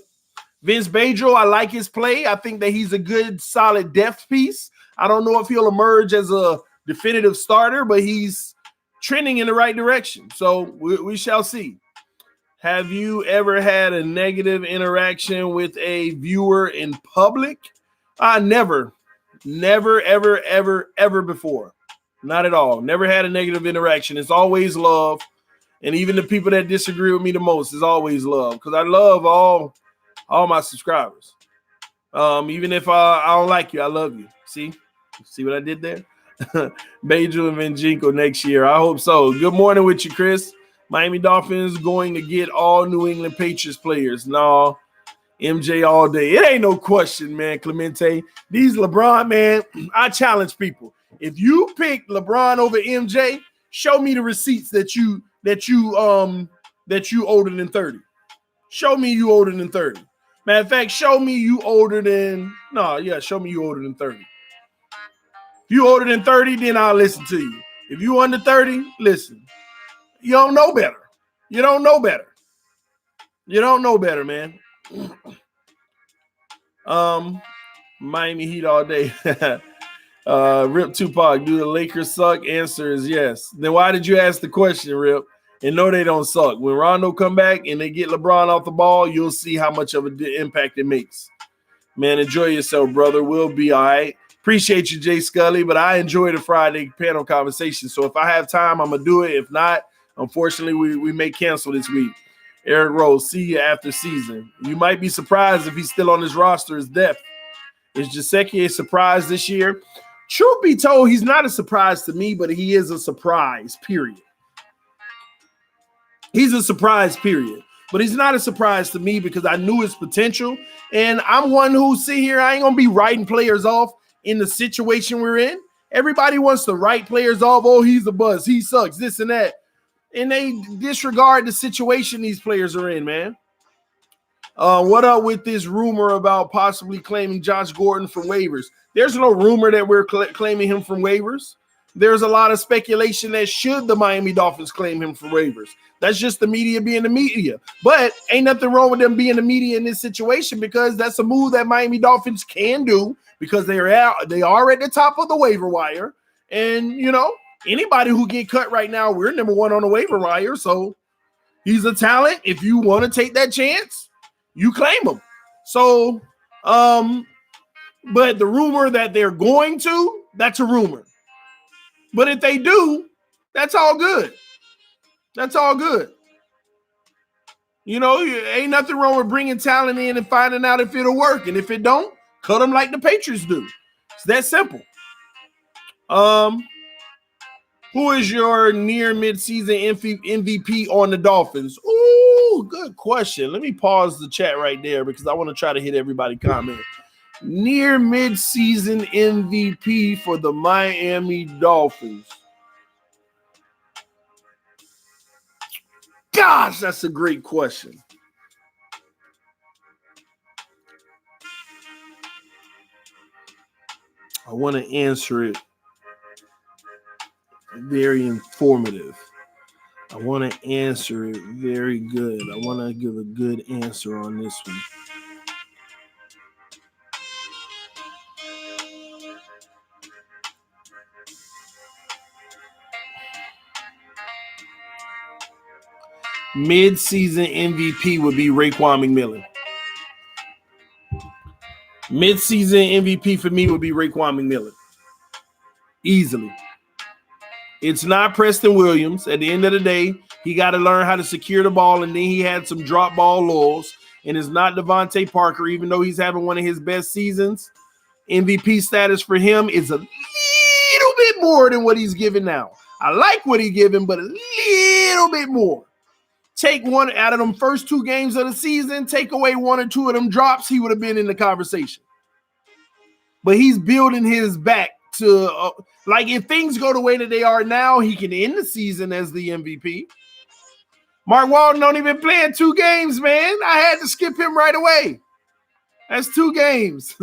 Vince Badro, I like his play. I think that he's a good, solid depth piece. I don't know if he'll emerge as a definitive starter, but he's trending in the right direction. So we shall see. Have you ever had a negative interaction with a viewer in public? Never, ever before. Not at all. Never had a negative interaction. It's always love. And even the people that disagree with me the most is always love because I love all my subscribers. Even if I don't like you, I love you. See what I did there? Beju and Van Ginkel next year. I hope so. Good morning with you, Chris. Miami Dolphins going to get all New England Patriots players. No, MJ all day. It ain't no question, man, Clemente. These LeBron, man, I challenge people. If you pick LeBron over MJ, show me the receipts that you older than 30. Show me you older than 30. Matter of fact, show me you older than show me you older than 30. If you older than 30, then I'll listen to you. If you under 30, listen. You don't know better. You don't know better. You don't know better, man. Miami Heat all day. Rip Tupac, do the Lakers suck? Answer is yes. Then why did you ask the question, Rip? And no, they don't suck. When Rondo come back and they get LeBron off the ball, you'll see how much of an impact it makes. Man, enjoy yourself, brother. We'll be all right. Appreciate you, Jay Scully, but I enjoy the Friday panel conversation. So if I have time, I'm going to do it. If not, unfortunately, we may cancel this week. Eric Rose, see you after season. You might be surprised if he's still on his roster. His depth. Is Gesicki a surprise this year? Truth be told, he's not a surprise to me, but he is a surprise, period. He's a surprise, period. But he's not a surprise to me because I knew his potential. And I'm one who sit here, I ain't going to be writing players off in the situation we're in. Everybody wants to write players off. Oh, he's a buzz. He sucks, this and that. And they disregard the situation these players are in, man. What up with this rumor about possibly claiming Josh Gordon from waivers? There's no rumor that we're claiming him from waivers. There's a lot of speculation that should the Miami Dolphins claim him from waivers. That's just the media being the media. But ain't nothing wrong with them being the media in this situation because that's a move that Miami Dolphins can do because they are at the top of the waiver wire. And, you know, anybody who get cut right now, we're number one on the waiver wire. So he's a talent. If you want to take that chance, you claim him. So, but the rumor that they're going to, that's a rumor. But if they do, that's all good. That's all good. You know, ain't nothing wrong with bringing talent in and finding out if it'll work. And if it don't, cut them like the Patriots do. It's that simple. Who is your near midseason MVP on the Dolphins? Ooh, good question. Let me pause the chat right there because I want to try to hit everybody comment. Near midseason MVP for the Miami Dolphins. Gosh, that's a great question. I want to answer it very informative. I want to answer it very good. I want to give a good answer on this one. Mid-season MVP would be Raekwon McMillan. Mid-season MVP for me would be Raekwon McMillan. Easily. It's not Preston Williams. At the end of the day, he got to learn how to secure the ball, and then he had some drop ball lulls. And it's not Devontae Parker, even though he's having one of his best seasons. MVP status for him is a little bit more than what he's giving now. I like what he's giving, but a little bit more. Take one out of them first 2 games of the season, take away 1 or 2 of them drops, he would have been in the conversation. But he's building his back to, like, if things go the way that they are now, he can end the season as the MVP. Mark Walton don't even play in 2 games, man. I had to skip him right away. That's 2 games.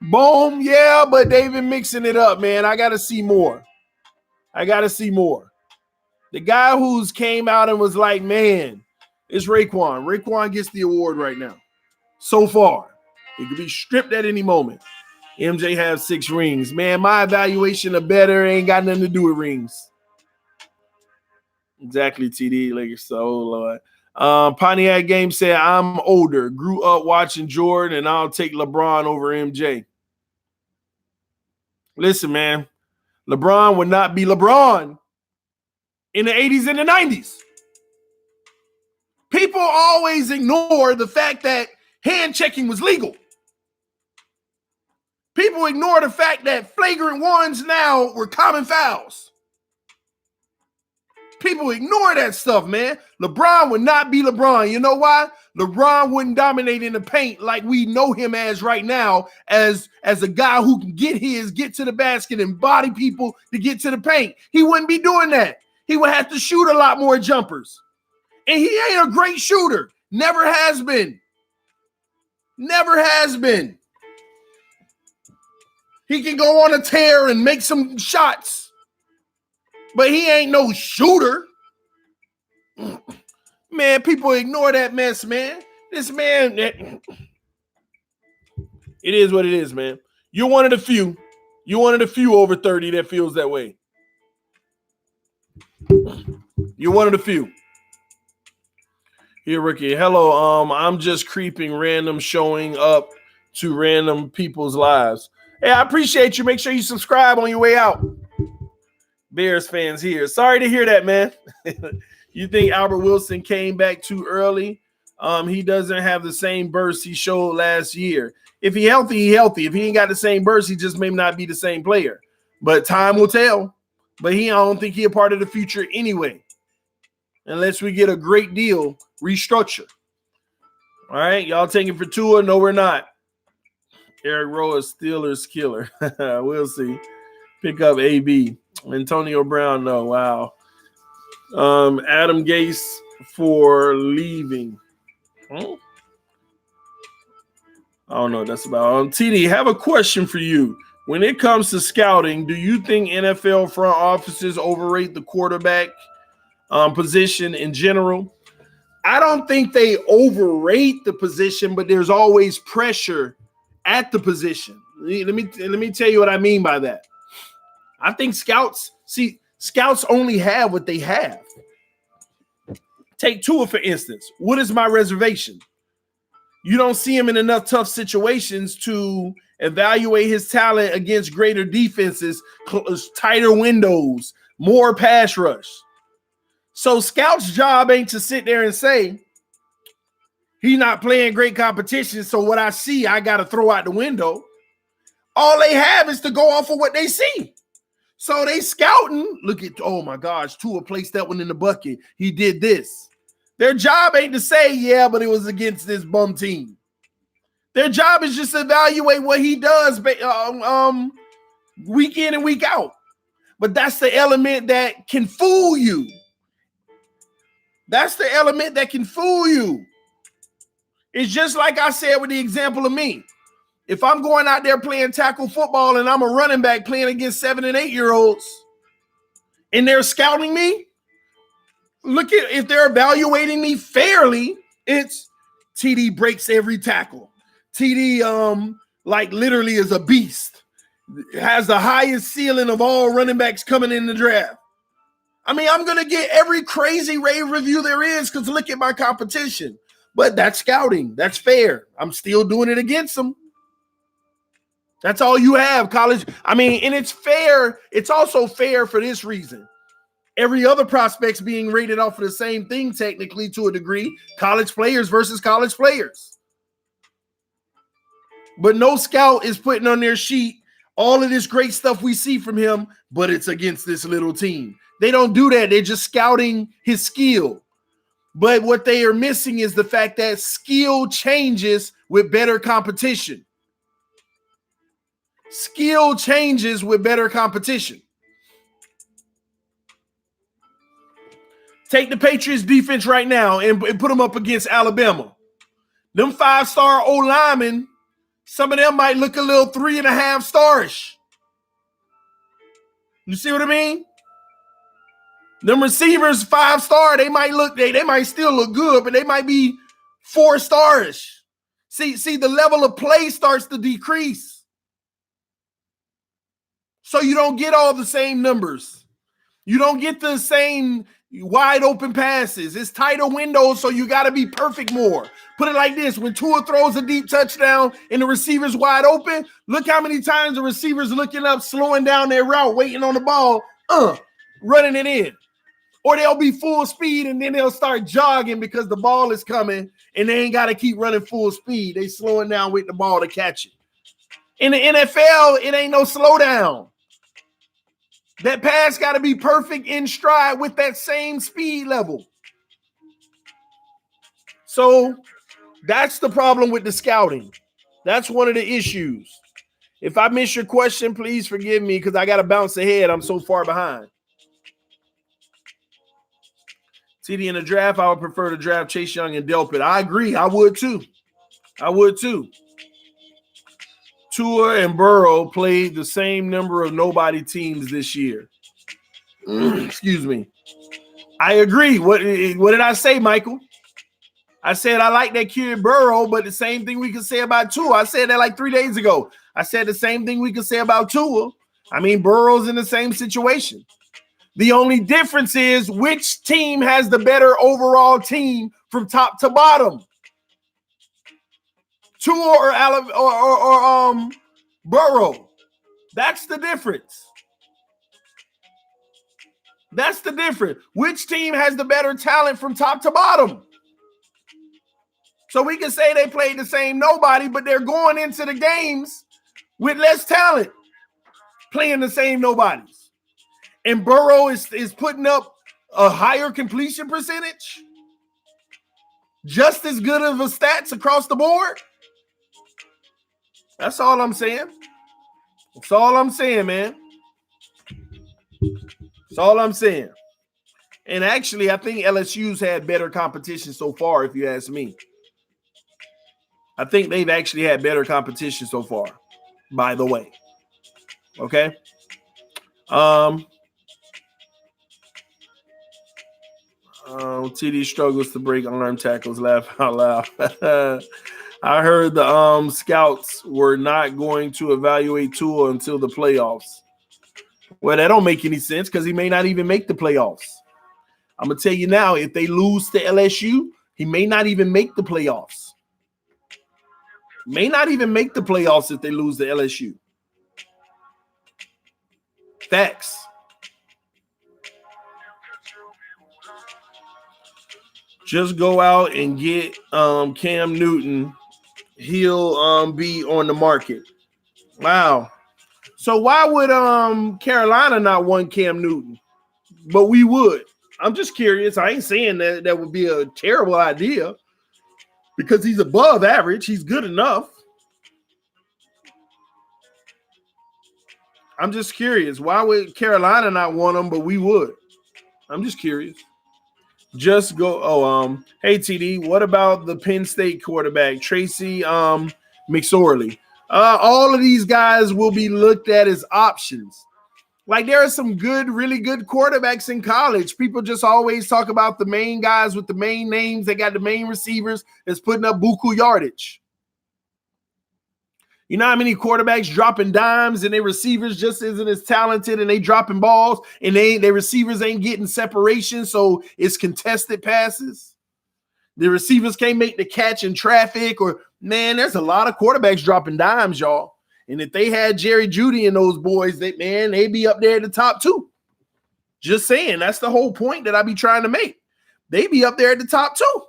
Boom, yeah, but they've been mixing it up, man. I got to see more. The guy who's came out and was like, man, it's Raekwon. Raekwon gets the award right now. So far. It could be stripped at any moment. MJ has 6 rings. Man, my evaluation of better ain't got nothing to do with rings. Exactly, TD. Like, so, Lord. Pontiac Game said, I'm older. Grew up watching Jordan, and I'll take LeBron over MJ. Listen, man. LeBron would not be LeBron in the 80s and the 90s. People always ignore the fact that hand checking was legal. People ignore the fact that flagrant ones now were common fouls. People ignore that stuff, man. LeBron would not be LeBron. You know why? LeBron wouldn't dominate in the paint like we know him as right now, as a guy who can get to the basket and body people to get to the paint. He wouldn't be doing that. He would have to shoot a lot more jumpers. And he ain't a great shooter. Never has been. Never has been. He can go on a tear and make some shots, but he ain't no shooter. Man, people ignore that mess, man. This man, it is what it is, man. You're one of the few. You're one of the few over 30 that feels that way. You're one of the few. Here, Ricky. Hello, I'm just creeping random, showing up to random people's lives. Hey, I appreciate you. Make sure you subscribe on your way out. Bears fans here. Sorry to hear that, man. You think Albert Wilson came back too early? He doesn't have the same burst he showed last year. If he healthy, he healthy. If he ain't got the same burst, he just may not be the same player. But time will tell. But I don't think he a part of the future anyway. Unless we get a great deal, restructure. All right, y'all taking for Tua? No, we're not. Eric Rowe is Steelers killer. We'll see. Pick up AB. Antonio Brown, no. Wow. Adam Gase for leaving. Huh? I don't know what that's about. TD, have a question for you. When it comes to scouting, do you think NFL front offices overrate the quarterback position in general? I don't think they overrate the position, but there's always pressure at the position. Let me tell you what I mean by that. I think scouts only have what they have. Take Tua, for instance. What is my reservation? You don't see him in enough tough situations to evaluate his talent against greater defenses, tighter windows, more pass rush. So scouts' job ain't to sit there and say, he's not playing great competition, so what I see, I got to throw out the window. All they have is to go off of what they see. So they scouting, look at, oh my gosh, Tua placed that one in the bucket. He did this. Their job ain't to say, yeah, but it was against this bum team. Their job is just to evaluate what he does week in and week out. But that's the element that can fool you. That's the element that can fool you. It's just like I said with the example of me. If I'm going out there playing tackle football and I'm a running back playing against 7 and 8 year olds and they're scouting me, look at if they're evaluating me fairly, it's TD breaks every tackle. TD like literally is a beast. Has the highest ceiling of all running backs coming in the draft. I mean, I'm going to get every crazy rave review there is because look at my competition. But that's scouting. That's fair. I'm still doing it against them. That's all you have, college. I mean, and it's fair. It's also fair for this reason. Every other prospect's being rated off of the same thing, technically, to a degree. College players versus college players. But no scout is putting on their sheet all of this great stuff we see from him, but it's against this little team. They don't do that. They're just scouting his skill. But what they are missing is the fact that skill changes with better competition. Skill changes with better competition. Take the Patriots defense right now and put them up against Alabama. Them 5-star O-linemen, some of them might look a little 3.5 starish. You see what I mean? Them receivers 5-star, they might still look good, but they might be 4 starish. See, the level of play starts to decrease. So you don't get all the same numbers. You don't get the same wide open passes. It's tighter windows, so you got to be perfect more. Put it like this. When Tua throws a deep touchdown and the receiver's wide open, look how many times the receiver's looking up, slowing down their route, waiting on the ball, running it in. Or they'll be full speed and then they'll start jogging because the ball is coming and they ain't got to keep running full speed. They slowing down with the ball to catch it. In the NFL, it ain't no slowdown. That pass got to be perfect in stride with that same speed level. So that's the problem with the scouting. That's one of the issues. If I miss your question, please forgive me because I got to bounce ahead. I'm so far behind. TD in the draft, I would prefer to draft Chase Young and Delpit. I agree. I would too. Tua and Burrow played the same number of nobody teams this year. Excuse me. I agree. What did I say, Michael? I said I like that kid Burrow, but the same thing we could say about Tua. I said that like 3 days ago. I said the same thing we could say about Tua. I mean, Burrow's in the same situation. The only difference is which team has the better overall team from top to bottom. Tua or Burrow. That's the difference. That's the difference. Which team has the better talent from top to bottom? So we can say they played the same nobody, but they're going into the games with less talent, playing the same nobodies. And Burrow is putting up a higher completion percentage, just as good of a stats across the board. That's all I'm saying. That's all I'm saying, man. That's all I'm saying. And actually, I think LSU's had better competition so far, if you ask me. I think they've actually had better competition so far, by the way. Okay? TD struggles to break on arm tackles. Laugh out loud. I heard the scouts were not going to evaluate Tua until the playoffs. Well, that don't make any sense because he may not even make the playoffs. I'm going to tell you now, if they lose to LSU, he may not even make the playoffs. May not even make the playoffs if they lose to LSU. Facts. Just go out and get Cam Newton. He'll be on the market. Wow. So why would Carolina not want Cam Newton? But we would. I'm just curious. I ain't saying that would be a terrible idea because he's above average. He's good enough. I'm just curious. Why would Carolina not want him, but we would? I'm just curious. Just go. Hey TD, what about the Penn State quarterback Tracy McSorley? All of these guys will be looked at as options. Like there are some really good quarterbacks in college. People just always talk about the main guys with the main names. They got the main receivers that's putting up buku yardage. You know how many quarterbacks dropping dimes and their receivers just isn't as talented and they dropping balls and their receivers ain't getting separation, so it's contested passes. The receivers can't make the catch in traffic, or man, there's a lot of quarterbacks dropping dimes, y'all. And if they had Jerry Jeudy and those boys, they'd be up there at the top too. Just saying, that's the whole point that I be trying to make. They be up there at the top too.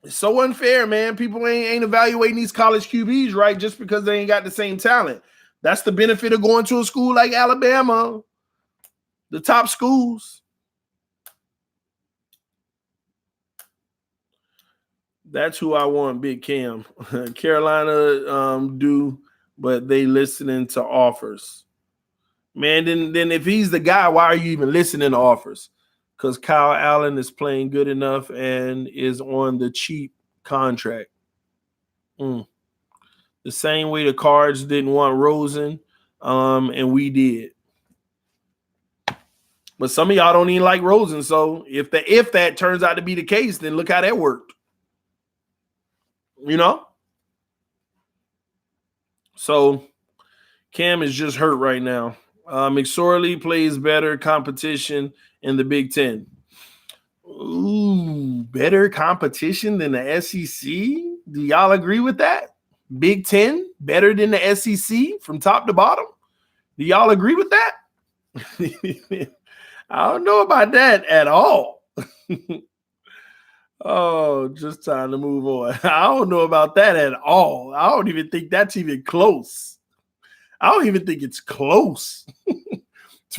It's so unfair, man. People ain't evaluating these college QBs right just because they ain't got the same talent. That's the benefit of going to a school like Alabama, the top schools. That's who I want, Big Cam. Carolina do, but they listening to offers. Man, then if he's the guy, why are you even listening to offers? Because Kyle Allen is playing good enough and is on the cheap contract. The same way the Cards didn't want Rosen, and we did. But some of y'all don't even like Rosen. So if that turns out to be the case, then look how that worked. You know? So Cam is just hurt right now. McSorley plays better competition in the Big Ten. Ooh, better competition than the SEC? Do y'all agree with that? Big Ten better than the SEC from top to bottom? Do y'all agree with that? I don't know about that at all. Oh, just time to move on. I don't know about that at all. I don't even think that's even close. I don't even think it's close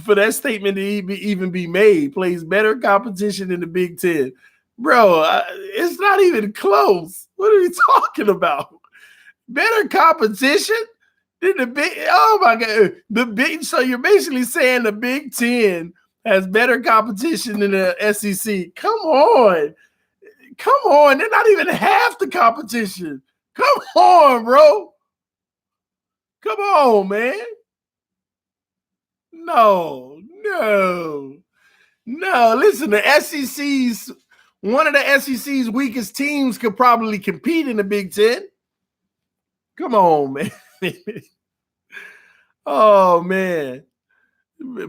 for that statement to even be made. Plays better competition in the Big Ten. Bro, it's not even close. What are we talking about? Better competition than the Big. Oh my God, So you're basically saying the Big Ten has better competition than the SEC? Come on, they're not even half the competition. Come on, bro. Come on, man. No. Listen, one of the SEC's weakest teams could probably compete in the Big Ten. Come on, man. Oh, man.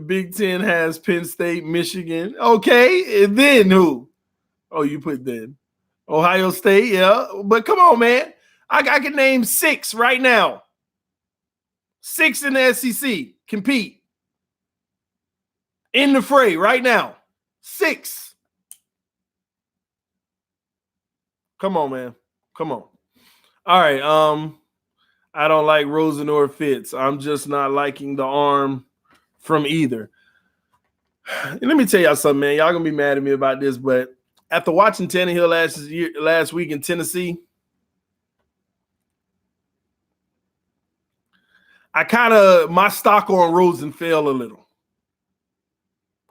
Big Ten has Penn State, Michigan. Okay, and then who? Oh, you put then. Ohio State, yeah. But come on, man. I can name 6 right now. 6 in the SEC compete in the fray right now. 6. Come on, man. Come on. All right. I don't like Rosen or Fitz. I'm just not liking the arm from either. And let me tell y'all something, man. Y'all gonna be mad at me about this, but after watching Tannehill last week in Tennessee, my stock on Rosen fell a little.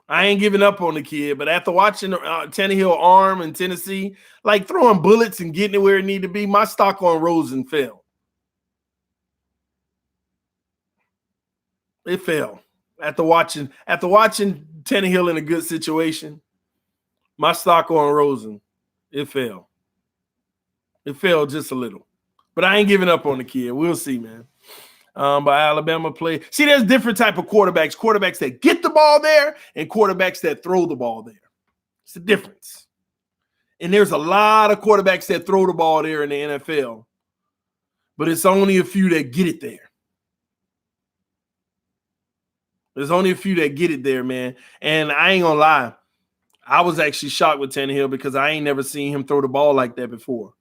I ain't giving up on the kid, but after watching Tannehill arm in Tennessee, like throwing bullets and getting it where it needed to be, my stock on Rosen fell. It fell. After watching Tannehill in a good situation, my stock on Rosen, it fell. It fell just a little. But I ain't giving up on the kid. We'll see, man. But Alabama play. See, there's different type of quarterbacks that get the ball there and quarterbacks that throw the ball there. It's the difference. And there's a lot of quarterbacks that throw the ball there in the NFL, but it's only a few that get it there. There's only a few that get it there, man. And I ain't gonna lie, I was actually shocked with Tannehill because I ain't never seen him throw the ball like that before.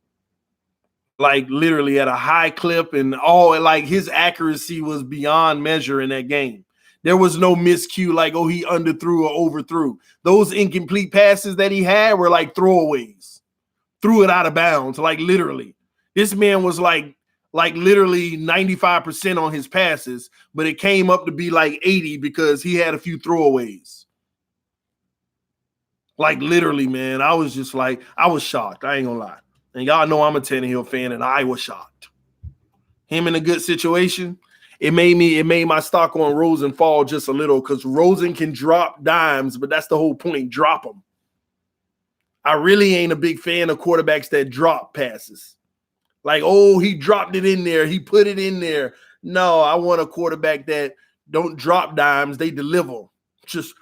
Like literally at a high clip, and all like his accuracy was beyond measure in that game. There was no miscue like, oh, he underthrew or overthrew. Those incomplete passes that he had were like throwaways. Threw it out of bounds, like literally. This man was like literally 95% on his passes, but it came up to be like 80 because he had a few throwaways. Like literally, man, I was shocked. I ain't gonna lie. And y'all know I'm a Tannehill fan, and I was shocked. Him in a good situation, it made my stock on Rosen fall just a little because Rosen can drop dimes, but that's the whole point. Drop them. I really ain't a big fan of quarterbacks that drop passes. Like, oh, he dropped it in there. He put it in there. No, I want a quarterback that don't drop dimes. They deliver. Just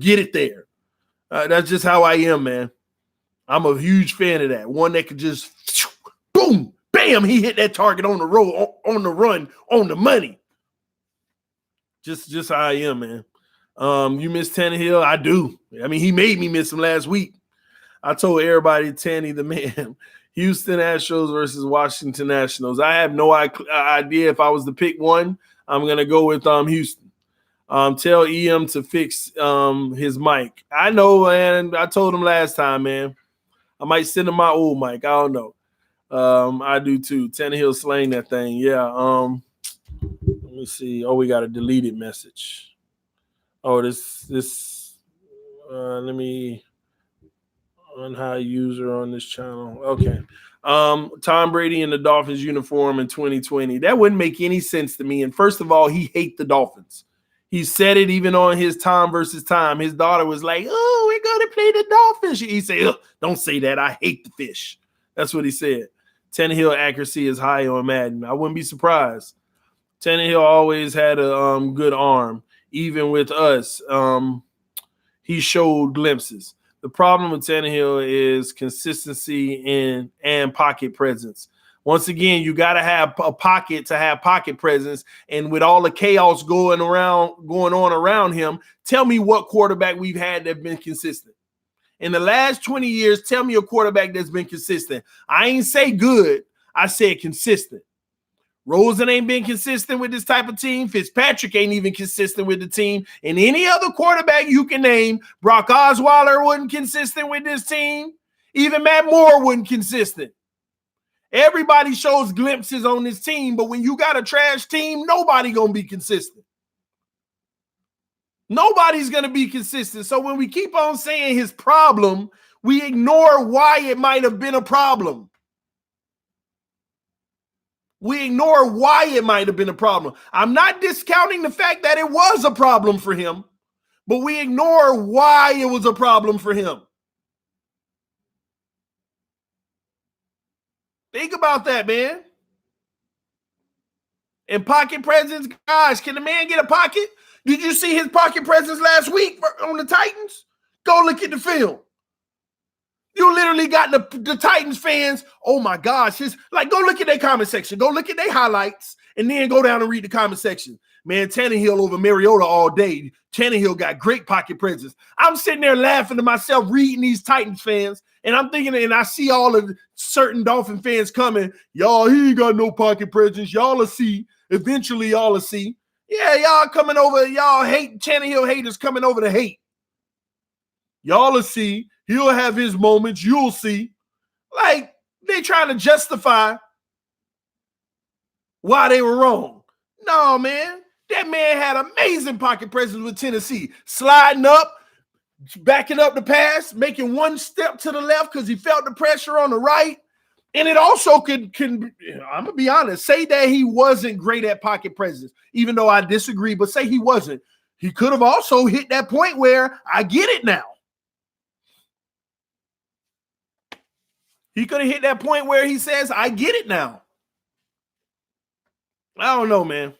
get it there. That's just how I am, man. I'm a huge fan of that. One that could just boom, bam, he hit that target on the roll, on the run, on the money. Just how I am, man. You miss Tannehill? I do. I mean, he made me miss him last week. I told everybody Tanny the man. Houston Astros versus Washington Nationals. I have no idea if I was to pick one. I'm going to go with Houston. Tell EM to fix his mic. I know, man. I told him last time, man. I might send him my old mic. I don't know. I do too. Tannehill slaying that thing. Yeah. Let me see. Oh, we got a deleted message. Oh, this. Let me unhide user on this channel. Okay. Tom Brady in the Dolphins uniform in 2020. That wouldn't make any sense to me. And first of all, he hates the Dolphins. He said it even on his Tom versus Time. His daughter was like, oh, we're going to play the Dolphins. He said, don't say that. I hate the fish. That's what he said. Tannehill accuracy is high on Madden. I wouldn't be surprised. Tannehill always had a good arm. Even with us, he showed glimpses. The problem with Tannehill is consistency and pocket presence. Once again, you got to have a pocket to have pocket presence. And with all the chaos going on around him, tell me what quarterback we've had that's been consistent. In the last 20 years, tell me a quarterback that's been consistent. I ain't say good. I said consistent. Rosen ain't been consistent with this type of team. Fitzpatrick ain't even consistent with the team. And any other quarterback you can name, Brock Osweiler wasn't consistent with this team. Even Matt Moore wasn't consistent. Everybody shows glimpses on this team, but when you got a trash team, nobody going to be consistent. Nobody's going to be consistent. So when we keep on saying his problem, we ignore why it might have been a problem. We ignore why it might have been a problem. I'm not discounting the fact that it was a problem for him, but we ignore why it was a problem for him. Think about that, man. And pocket presence, guys, can the man get a pocket? Did you see his pocket presence last week on the Titans? Go look at the film. You literally got the Titans fans, oh my gosh, go look at their comment section. Go look at their highlights and then go down and read the comment section. Man, Tannehill over Mariota all day. Tannehill got great pocket presence. I'm sitting there laughing to myself reading these Titans fans, and I'm thinking, and I see all of the certain Dolphin fans coming, y'all, he ain't got no pocket presence. Y'all will see. Eventually, y'all will see. Yeah, y'all coming over, y'all hate Tannehill haters coming over to hate. Y'all will see. He'll have his moments. You'll see. Like, they trying to justify why they were wrong. No, man. That man had amazing pocket presence with Tennessee. Sliding up, backing up the pass, making one step to the left because he felt the pressure on the right. And it also can I'm going to be honest, say that he wasn't great at pocket presence, even though I disagree, but say he wasn't. He could have also hit that point where I get it now. He could have hit that point where he says, I get it now. I don't know, man.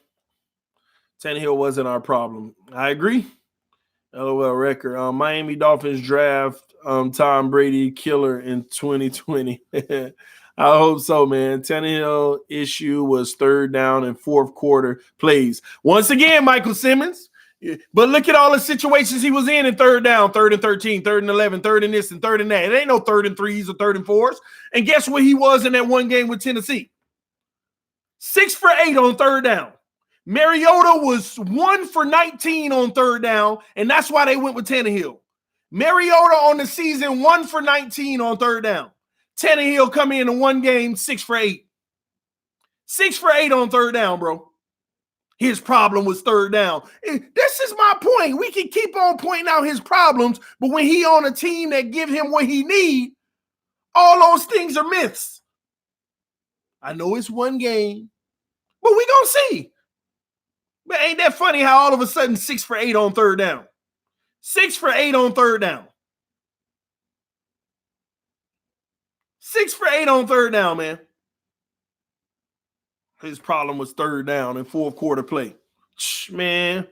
Tannehill wasn't our problem. I agree. LOL record. Miami Dolphins draft Tom Brady killer in 2020. I hope so, man. Tannehill issue was third down and fourth quarter plays. Once again, Michael Simmons. But look at all the situations he was in third down, 3rd and 13, 3rd and 11, 3rd and this and 3rd and that. It ain't no 3rd and 3s or 3rd and 4s. And guess what he was in that one game with Tennessee? 6 for 8 on 3rd down. Mariota was 1 for 19 on 3rd down, and that's why they went with Tannehill. Mariota on the season, 1 for 19 on 3rd down. Tannehill come in one game, 6 for 8. 6 for 8 on 3rd down, bro. His problem was 3rd down. This is my point. We can keep on pointing out his problems, but when he on a team that give him what he need, all those things are myths. I know it's one game, but we gonna see. But ain't that funny how all of a sudden 6 for 8 on 3rd down? 6 for 8 on 3rd down. 6 for 8 on third down, man. His problem was third down in fourth quarter play. Man,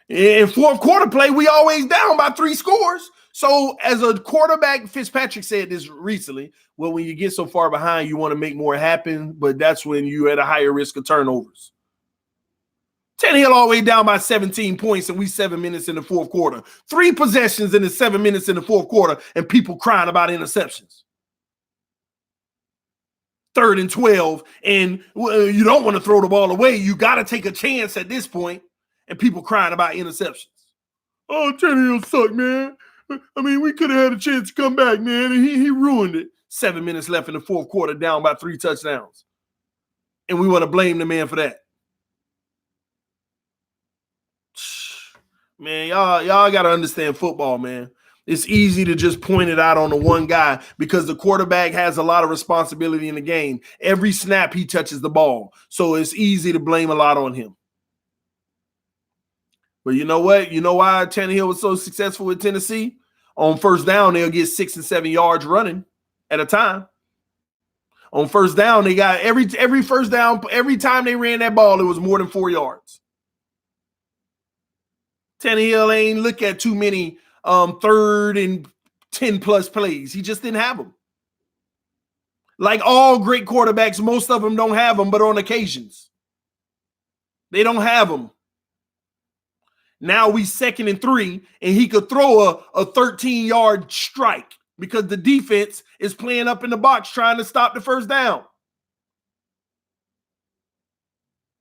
in fourth quarter play, we always down by 3 scores. So as a quarterback, Fitzpatrick said this recently, well, when you get so far behind, you want to make more happen, but that's when you're at a higher risk of turnovers. Tannehill all the way down by 17 points, and we 7 minutes in the fourth quarter. 3 possessions in the 7 minutes in the fourth quarter, and people crying about interceptions. 3rd and 12, and you don't want to throw the ball away. You got to take a chance at this point, and people crying about interceptions. Oh, Tannehill sucked, man. I mean, we could have had a chance to come back, man, and he ruined it. 7 minutes left in the fourth quarter, down by 3 touchdowns. And we want to blame the man for that. Man, y'all got to understand football, man. It's easy to just point it out on the one guy because the quarterback has a lot of responsibility in the game. Every snap he touches the ball. So it's easy to blame a lot on him. But you know what? You know why Tannehill was so successful with Tennessee? On first down, they'll get 6 and 7 yards running at a time. On first down, they got every first down, every time they ran that ball, it was more than 4 yards. Tannehill ain't look at too many 3rd and 10 plus plays. He just didn't have them. Like all great quarterbacks, most of them don't have them, but on occasions. They don't have them. Now we 2nd and 3, and he could throw a 13-yard strike because the defense is playing up in the box trying to stop the first down.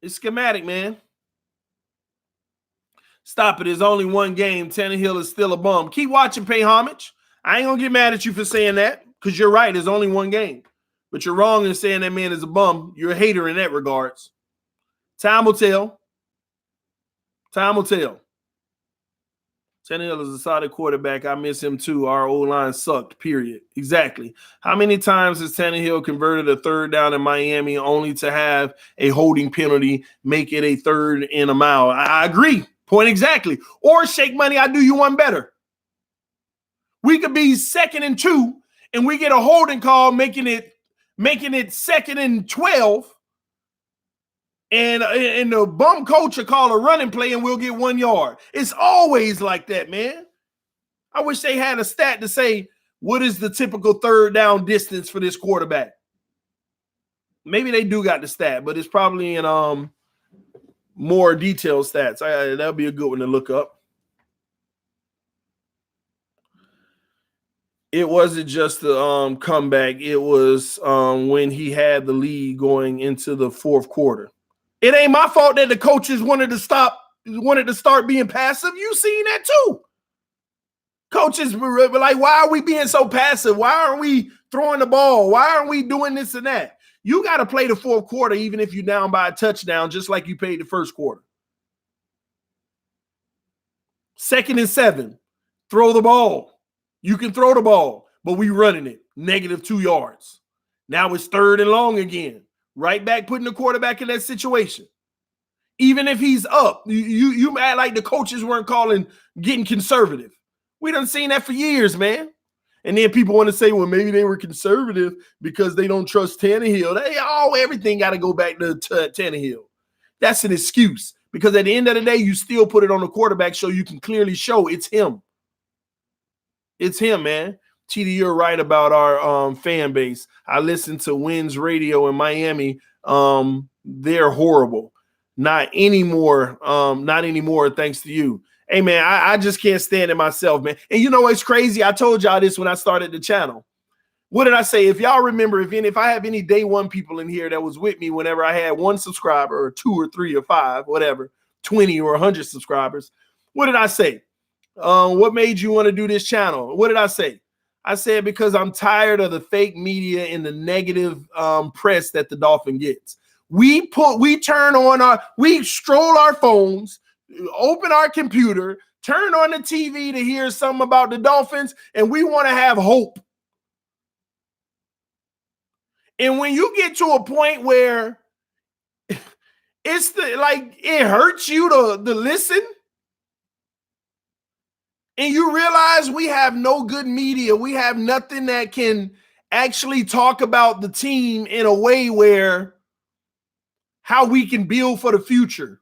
It's schematic, man. Stop it. There's only one game. Tannehill is still a bum. Keep watching, pay homage. I ain't going to get mad at you for saying that because you're right. There's only one game. But you're wrong in saying that man is a bum. You're a hater in that regards. Time will tell. Time will tell. Tannehill is a solid quarterback. I miss him too. Our O-line sucked, period. Exactly. How many times has Tannehill converted a 3rd down in Miami only to have a holding penalty, make it a 3rd and a mile? I agree. Point exactly. Or Shake Money, I do you one better. We could be 2nd and 2, and we get a holding call, making it 2nd and 12, and the bum coach will call a running play, and we'll get 1 yard. It's always like that, man. I wish they had a stat to say what is the typical 3rd down distance for this quarterback. Maybe they do got the stat, but it's probably in more detailed stats. That'll be a good one to look up. It wasn't just the comeback. It was when he had the lead going into the fourth quarter. It ain't my fault that the coaches wanted to start being passive. You seen that too. Coaches were like, why are we being so passive? Why aren't we throwing the ball? Why aren't we doing this and that? You got to play the fourth quarter even if you're down by a touchdown, just like you played the first quarter. 2nd and 7, throw the ball. You can throw the ball, but we running it, -2 yards. Now it's 3rd and long again. Right back putting the quarterback in that situation. Even if he's up, you act like the coaches weren't getting conservative. We done seen that for years, man. And then people want to say, well, maybe they were conservative because they don't trust Tannehill. Everything got to go back to Tannehill. That's an excuse because at the end of the day, you still put it on the quarterback so you can clearly show it's him. It's him, man. TD, you're right about our fan base. I listen to Wins Radio in Miami. They're horrible. Not anymore. Not anymore, thanks to you. Hey, man, I just can't stand it myself, man. And you know what's crazy? I told y'all this when I started the channel. What did I say? If y'all remember, if I have any day one people in here that was with me whenever I had 1 subscriber or 2 or 3 or 5, whatever, 20 or 100 subscribers, what did I say? What made you want to do this channel? What did I say? I said because I'm tired of the fake media and the negative press that the Dolphin gets. We stroll our phones, open our computer, turn on the TV to hear something about the Dolphins, and we want to have hope. And when you get to a point where it hurts you to listen, and you realize we have no good media, we have nothing that can actually talk about the team in a way where how we can build for the future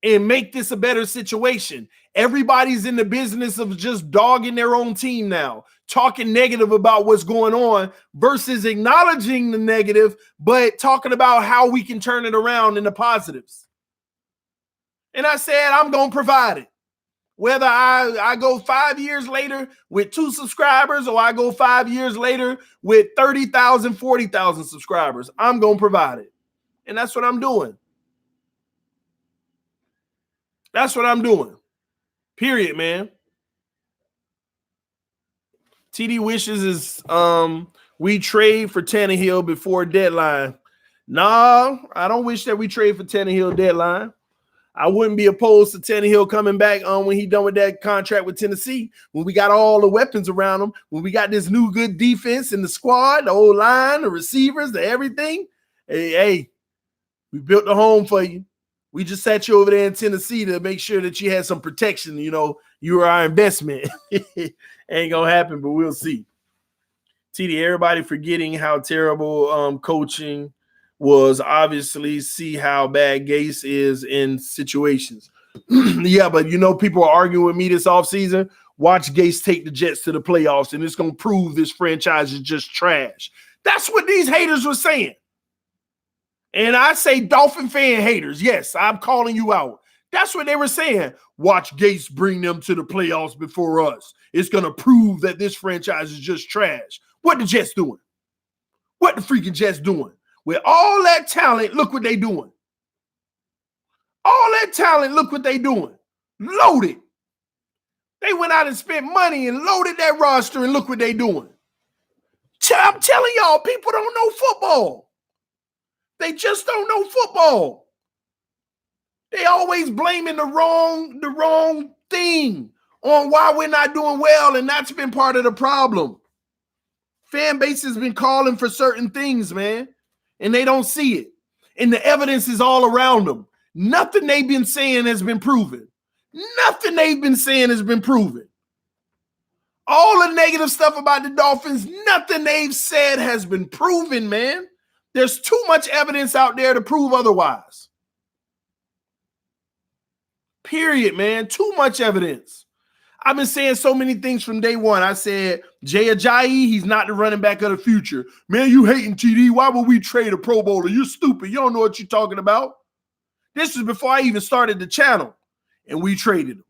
and make this a better situation. Everybody's in the business of just dogging their own team now, talking negative about what's going on versus acknowledging the negative, but talking about how we can turn it around in the positives. And I said, I'm going to provide it. Whether I go 5 years later with 2 subscribers or I go 5 years later with 30,000, 40,000 subscribers, I'm going to provide it. And that's what I'm doing. That's what I'm doing. Period, man. TD wishes is we trade for Tannehill before deadline. Nah, I don't wish that we trade for Tannehill deadline. I wouldn't be opposed to Tannehill coming back when he done with that contract with Tennessee, when we got all the weapons around him, when we got this new good defense in the squad, the old line, the receivers, the everything. Hey, we built the home for you. We just sat you over there in Tennessee to make sure that you had some protection. You know, you were our investment. Ain't going to happen, but we'll see. TD, everybody forgetting how terrible coaching was. Obviously see how bad Gase is in situations. Yeah, but you know, people are arguing with me this offseason. Watch Gase take the Jets to the playoffs, and it's going to prove this franchise is just trash. That's what these haters were saying. And I say Dolphin fan haters. Yes, I'm calling you out. That's what they were saying. Watch Gase bring them to the playoffs before us. It's going to prove that this franchise is just trash. What the Jets doing? What the freaking Jets doing? With all that talent, look what they doing. All that talent, look what they doing. Loaded. They went out and spent money and loaded that roster, and look what they doing. I'm telling y'all, people don't know football. They just don't know football. They always blaming the wrong thing on why we're not doing well, and that's been part of the problem. Fan base has been calling for certain things, man, and they don't see it. And the evidence is all around them. Nothing they've been saying has been proven. Nothing they've been saying has been proven. All the negative stuff about the Dolphins, nothing they've said has been proven, man. There's too much evidence out there to prove otherwise. Period, man. Too much evidence. I've been saying so many things from day one. I said, Jay Ajayi, he's not the running back of the future. Man, you hating TD. Why would we trade a Pro Bowler? You're stupid. You don't know what you're talking about. This was before I even started the channel, and we traded him.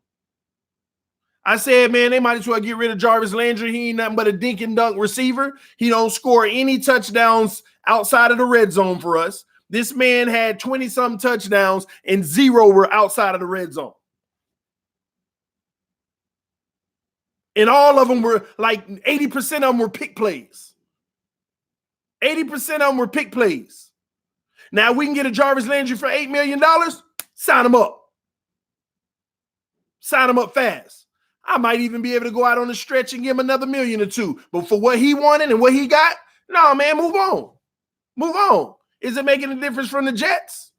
I said, man, they might as well get rid of Jarvis Landry. He ain't nothing but a dink and dunk receiver. He don't score any touchdowns outside of the red zone for us. This man had 20-something touchdowns, and 0 were outside of the red zone. And all of them were like 80% of them were pick plays. 80% of them were pick plays. Now we can get a Jarvis Landry for $8 million. Sign him up. Sign him up fast. I might even be able to go out on the stretch and give him another $1 million or $2 million. But for what he wanted and what he got, no, man, move on. Move on. Is it making a difference from the Jets?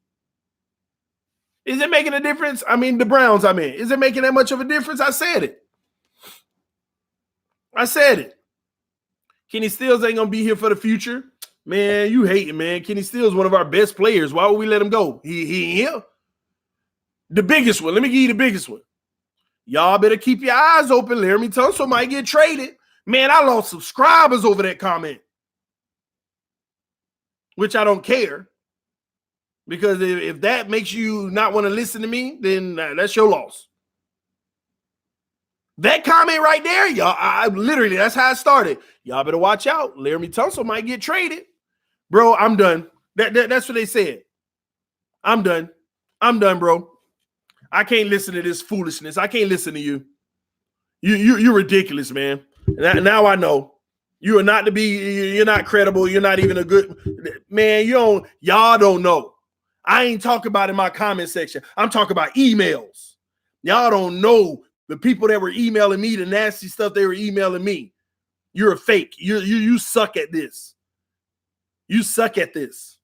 Is it making a difference? I mean, the Browns, Is it making that much of a difference? I said it. Kenny Stills ain't going to be here for the future. Man, you hating, man. Kenny Stills one of our best players. Why would we let him go? He ain't here. The biggest one. Let me give you the biggest one. Y'all better keep your eyes open. Laramie Tunsil might get traded. Man, I lost subscribers over that comment. Which I don't care. Because if that makes you not want to listen to me, then that's your loss. That comment right there, y'all, I literally, that's how it started. Y'all better watch out. Laramie Tunsil might get traded. Bro, I'm done. That's what they said. I'm done, bro. I can't listen to this foolishness. I can't listen to you. You're ridiculous, man. Now I know. You are not to be, you're not credible. You're not even a good man. Y'all don't know. I ain't talking about in my comment section. I'm talking about emails. Y'all don't know the people that were emailing me, the nasty stuff they were emailing me. You're a fake. You suck at this. You suck at this.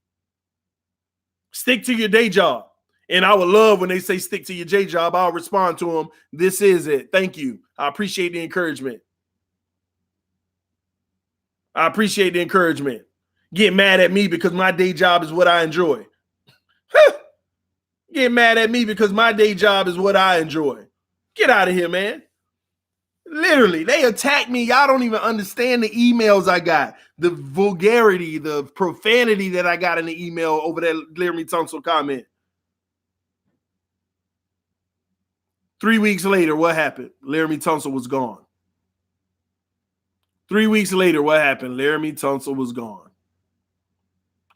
Stick to your day job. And I would love when they say stick to your day job. I'll respond to them. This is it. Thank you. I appreciate the encouragement. I appreciate the encouragement. Get mad at me because my day job is what I enjoy. Get mad at me because my day job is what I enjoy. Get out of here, man. Literally, they attack me. Y'all don't even understand the emails I got, the vulgarity, the profanity that I got in the email over that Laramie Tunsil comment. 3 weeks later, what happened? Laramie Tunsil was gone. 3 weeks later, what happened? Laramie Tunsil was gone.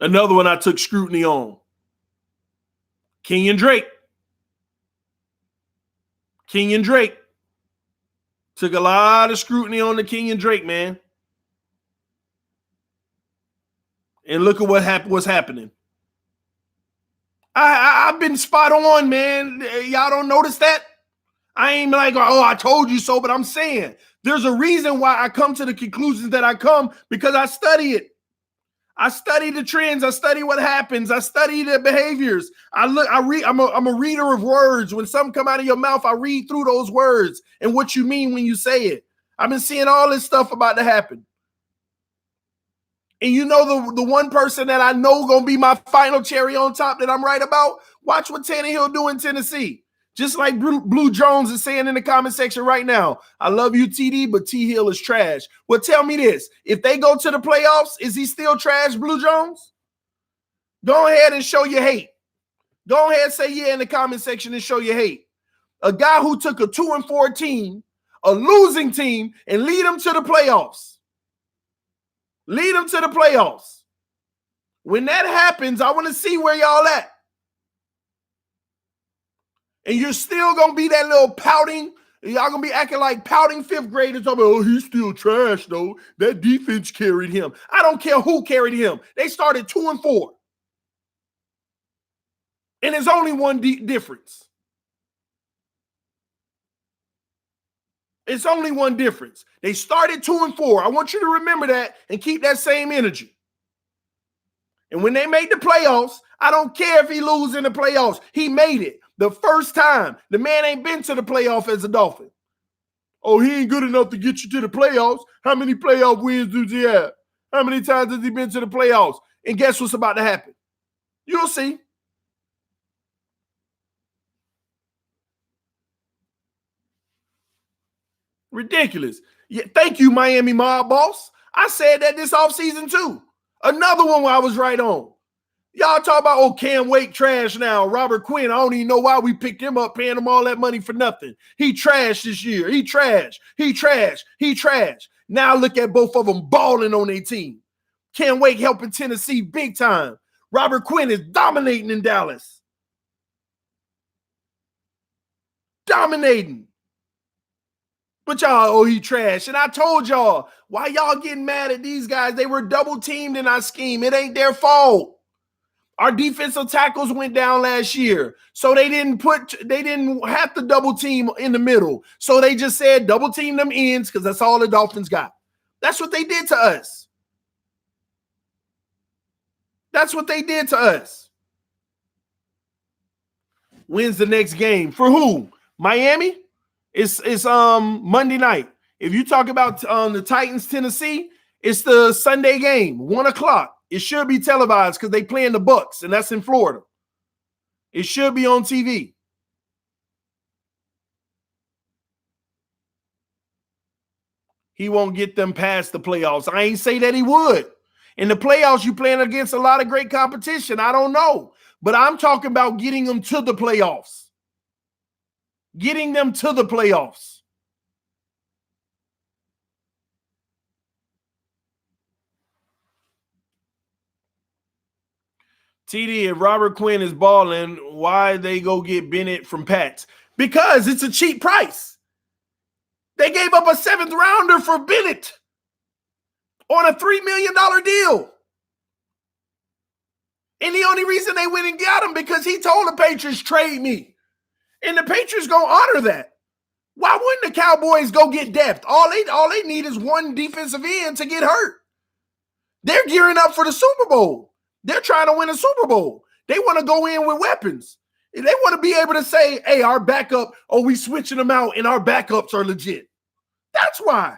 Another one I took scrutiny on. Kenyon Drake. Kenyon Drake. Took a lot of scrutiny on the Kenyon Drake, man. And look at what's happening. I've been spot on, man. Y'all don't notice that? I ain't like, oh, I told you so, but I'm saying there's a reason why I come to the conclusions that I come, because I study it. I study the trends. I study what happens. I study the behaviors. I'm a reader of words. When something come out of your mouth, I read through those words and what you mean when you say it. I've been seeing all this stuff about to happen. And you know the one person that I know going to be my final cherry on top that I'm right about? Watch what Tannehill do in Tennessee. Just like Blue Jones is saying in the comment section right now, I love you, TD, but T Hill is trash. Well, tell me this. If they go to the playoffs, is he still trash, Blue Jones? Go ahead and show your hate. Go ahead and say yeah in the comment section and show your hate. A guy who took a 2-4 team, a losing team, and lead them to the playoffs. Lead them to the playoffs. When that happens, I want to see where y'all at. And you're still going to be that little pouting. Y'all going to be acting like pouting fifth graders. Talking about, oh, he's still trash, though. That defense carried him. I don't care who carried him. They started 2-4. And there's only one difference. It's only one difference. They started 2-4. I want you to remember that and keep that same energy. And when they made the playoffs, I don't care if he loses in the playoffs. He made it. The first time. The man ain't been to the playoff as a Dolphin. Oh, he ain't good enough to get you to the playoffs. How many playoff wins does he have? How many times has he been to the playoffs? And guess what's about to happen? You'll see. Ridiculous. Yeah, thank you, Miami Mob Boss. I said that this offseason too. Another one where I was right on. Y'all talk about, oh, Cam Wake trash now. Robert Quinn, I don't even know why we picked him up, paying him all that money for nothing. He trash this year. He trash. He trash. He trash. Now look at both of them balling on their team. Cam Wake helping Tennessee big time. Robert Quinn is dominating in Dallas. Dominating. But y'all, oh, he trash. And I told y'all, why y'all getting mad at these guys? They were double teamed in our scheme. It ain't their fault. Our defensive tackles went down last year. So they didn't have to double team in the middle. So they just said double team them ends because that's all the Dolphins got. That's what they did to us. That's what they did to us. When's the next game? For who? Miami? It's Monday night. If you talk about the Titans, Tennessee, it's the Sunday game, 1:00. It should be televised because they play in the Bucks, and that's in Florida. It should be on TV. He won't get them past the playoffs. I ain't say that he would. In the playoffs, you playing against a lot of great competition. I don't know. But I'm talking about getting them to the playoffs. Getting them to the playoffs. TD, if Robert Quinn is balling, why they go get Bennett from Pats? Because it's a cheap price. They gave up a 7th rounder for Bennett on a $3 million deal. And the only reason they went and got him because he told the Patriots, trade me. And the Patriots going to honor that. Why wouldn't the Cowboys go get depth? All they need is one defensive end to get hurt. They're gearing up for the Super Bowl. They're trying to win a Super Bowl. They want to go in with weapons. They want to be able to say, hey, our backup, we switching them out and our backups are legit. That's why.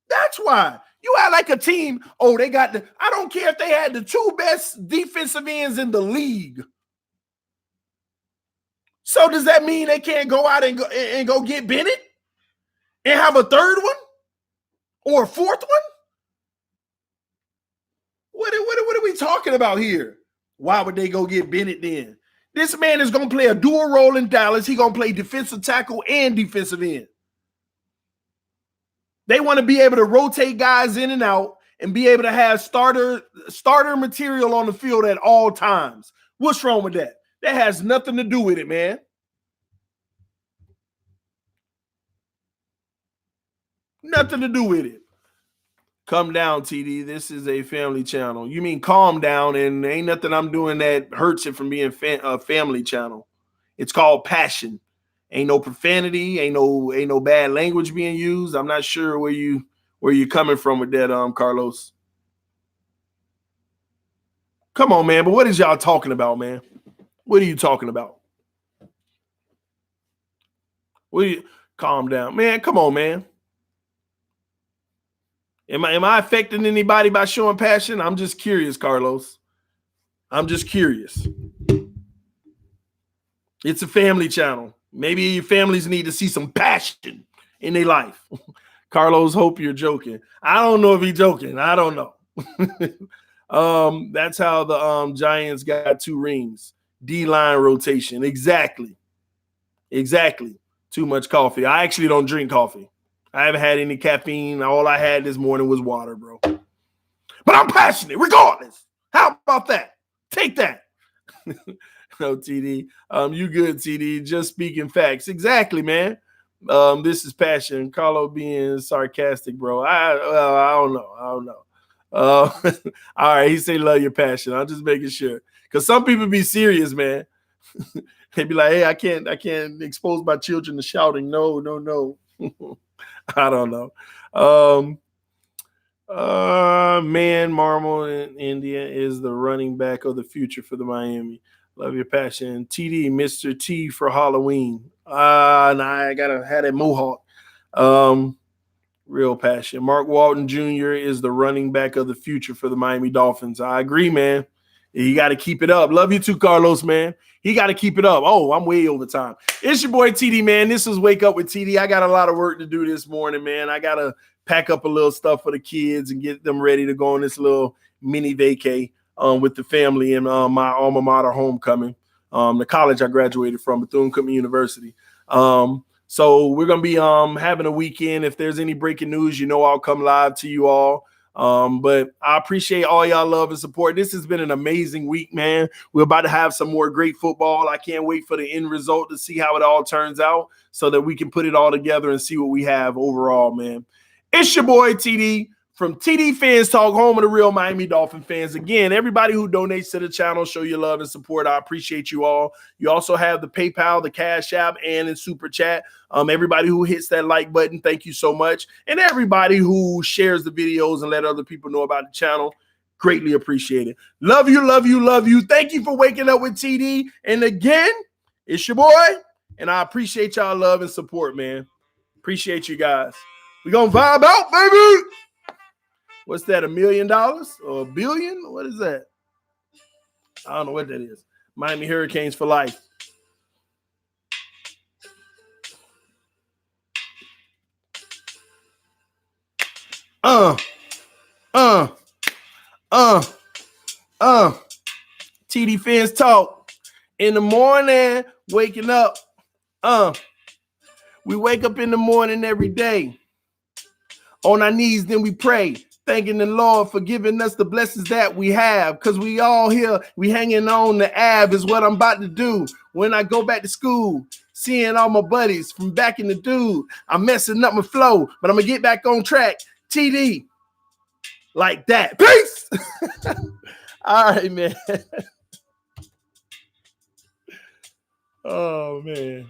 That's why. You act like a team, oh, they got I don't care if they had the 2 best defensive ends in the league. So does that mean they can't go out and go get Bennett and have a third one or a fourth one? What are we talking about here? Why would they go get Bennett then? This man is going to play a dual role in Dallas. He's going to play defensive tackle and defensive end. They want to be able to rotate guys in and out and be able to have starter material on the field at all times. What's wrong with that? That has nothing to do with it, man. Nothing to do with it. Come down, TD. This is a family channel. You mean calm down, and ain't nothing I'm doing that hurts it from being a family channel. It's called passion. Ain't no profanity, ain't no bad language being used. I'm not sure where you're coming from with that, Carlos. Come on, man. But what is y'all talking about, man? What are you talking about? Calm down, man. Come on, man. Am I affecting anybody by showing passion? I'm just curious, Carlos. I'm just curious. It's a family channel. Maybe your families need to see some passion in their life. Carlos, hope you're joking. I don't know if he's joking. I don't know. That's how the Giants got 2 rings. D-line rotation. Exactly. Too much coffee. I actually don't drink coffee. I haven't had any caffeine. All I had this morning was water, bro. But I'm passionate regardless. How about that? Take that. No, TD. You good, TD. Just speaking facts. Exactly, man. This is passion. Carlo being sarcastic, bro. I don't know. All right, he say love your passion. I'm just making sure. Because some people be serious, man. They be like, hey, I can't expose my children to shouting. No. I don't know. Man, Marmol in India is the running back of the future for the Miami. Love your passion. TD, Mr. T for Halloween. Nah, I gotta have that mohawk. Real passion. Mark Walton Jr. is the running back of the future for the Miami Dolphins. I agree, man. You got to keep it up. Love you too, Carlos, man. He got to keep it up. Oh, I'm way over time. It's your boy TD, man. This is Wake Up with TD. I got a lot of work to do this morning, man. I got to pack up a little stuff for the kids and get them ready to go on this little mini vacay with the family and my alma mater homecoming, the college I graduated from, Bethune-Cookman University. So we're going to be having a weekend. If there's any breaking news, I'll come live to you all. But I appreciate all y'all love and support. This has been an amazing week, man. We're about to have some more great football. I can't wait for the end result to see how it all turns out so that we can put it all together and see what we have overall, man. It's your boy TD from TD Fans Talk, home of the real Miami Dolphin fans. Again, everybody who donates to the channel, show your love and support. I appreciate you all. You also have the PayPal, the Cash App, and in Super Chat. Everybody who hits that like button, thank you so much. And everybody who shares the videos and let other people know about the channel, greatly appreciate it. Love you, love you, love you. Thank you for waking up with TD. And again, it's your boy, and I appreciate y'all love and support, man. Appreciate you guys. We're going to vibe out, baby. What's that, $1 million or $1 billion? What is that? I don't know what that is. Miami Hurricanes for life. TD Fans Talk. In the morning, waking up. We wake up in the morning every day. On our knees, then we pray. Thanking the Lord for giving us the blessings that we have. Because we all here, we hanging on the Ave is what I'm about to do. When I go back to school, seeing all my buddies from back in the dude, I'm messing up my flow, but I'm going to get back on track. TD. Like that. Peace. All right, man. Oh, man.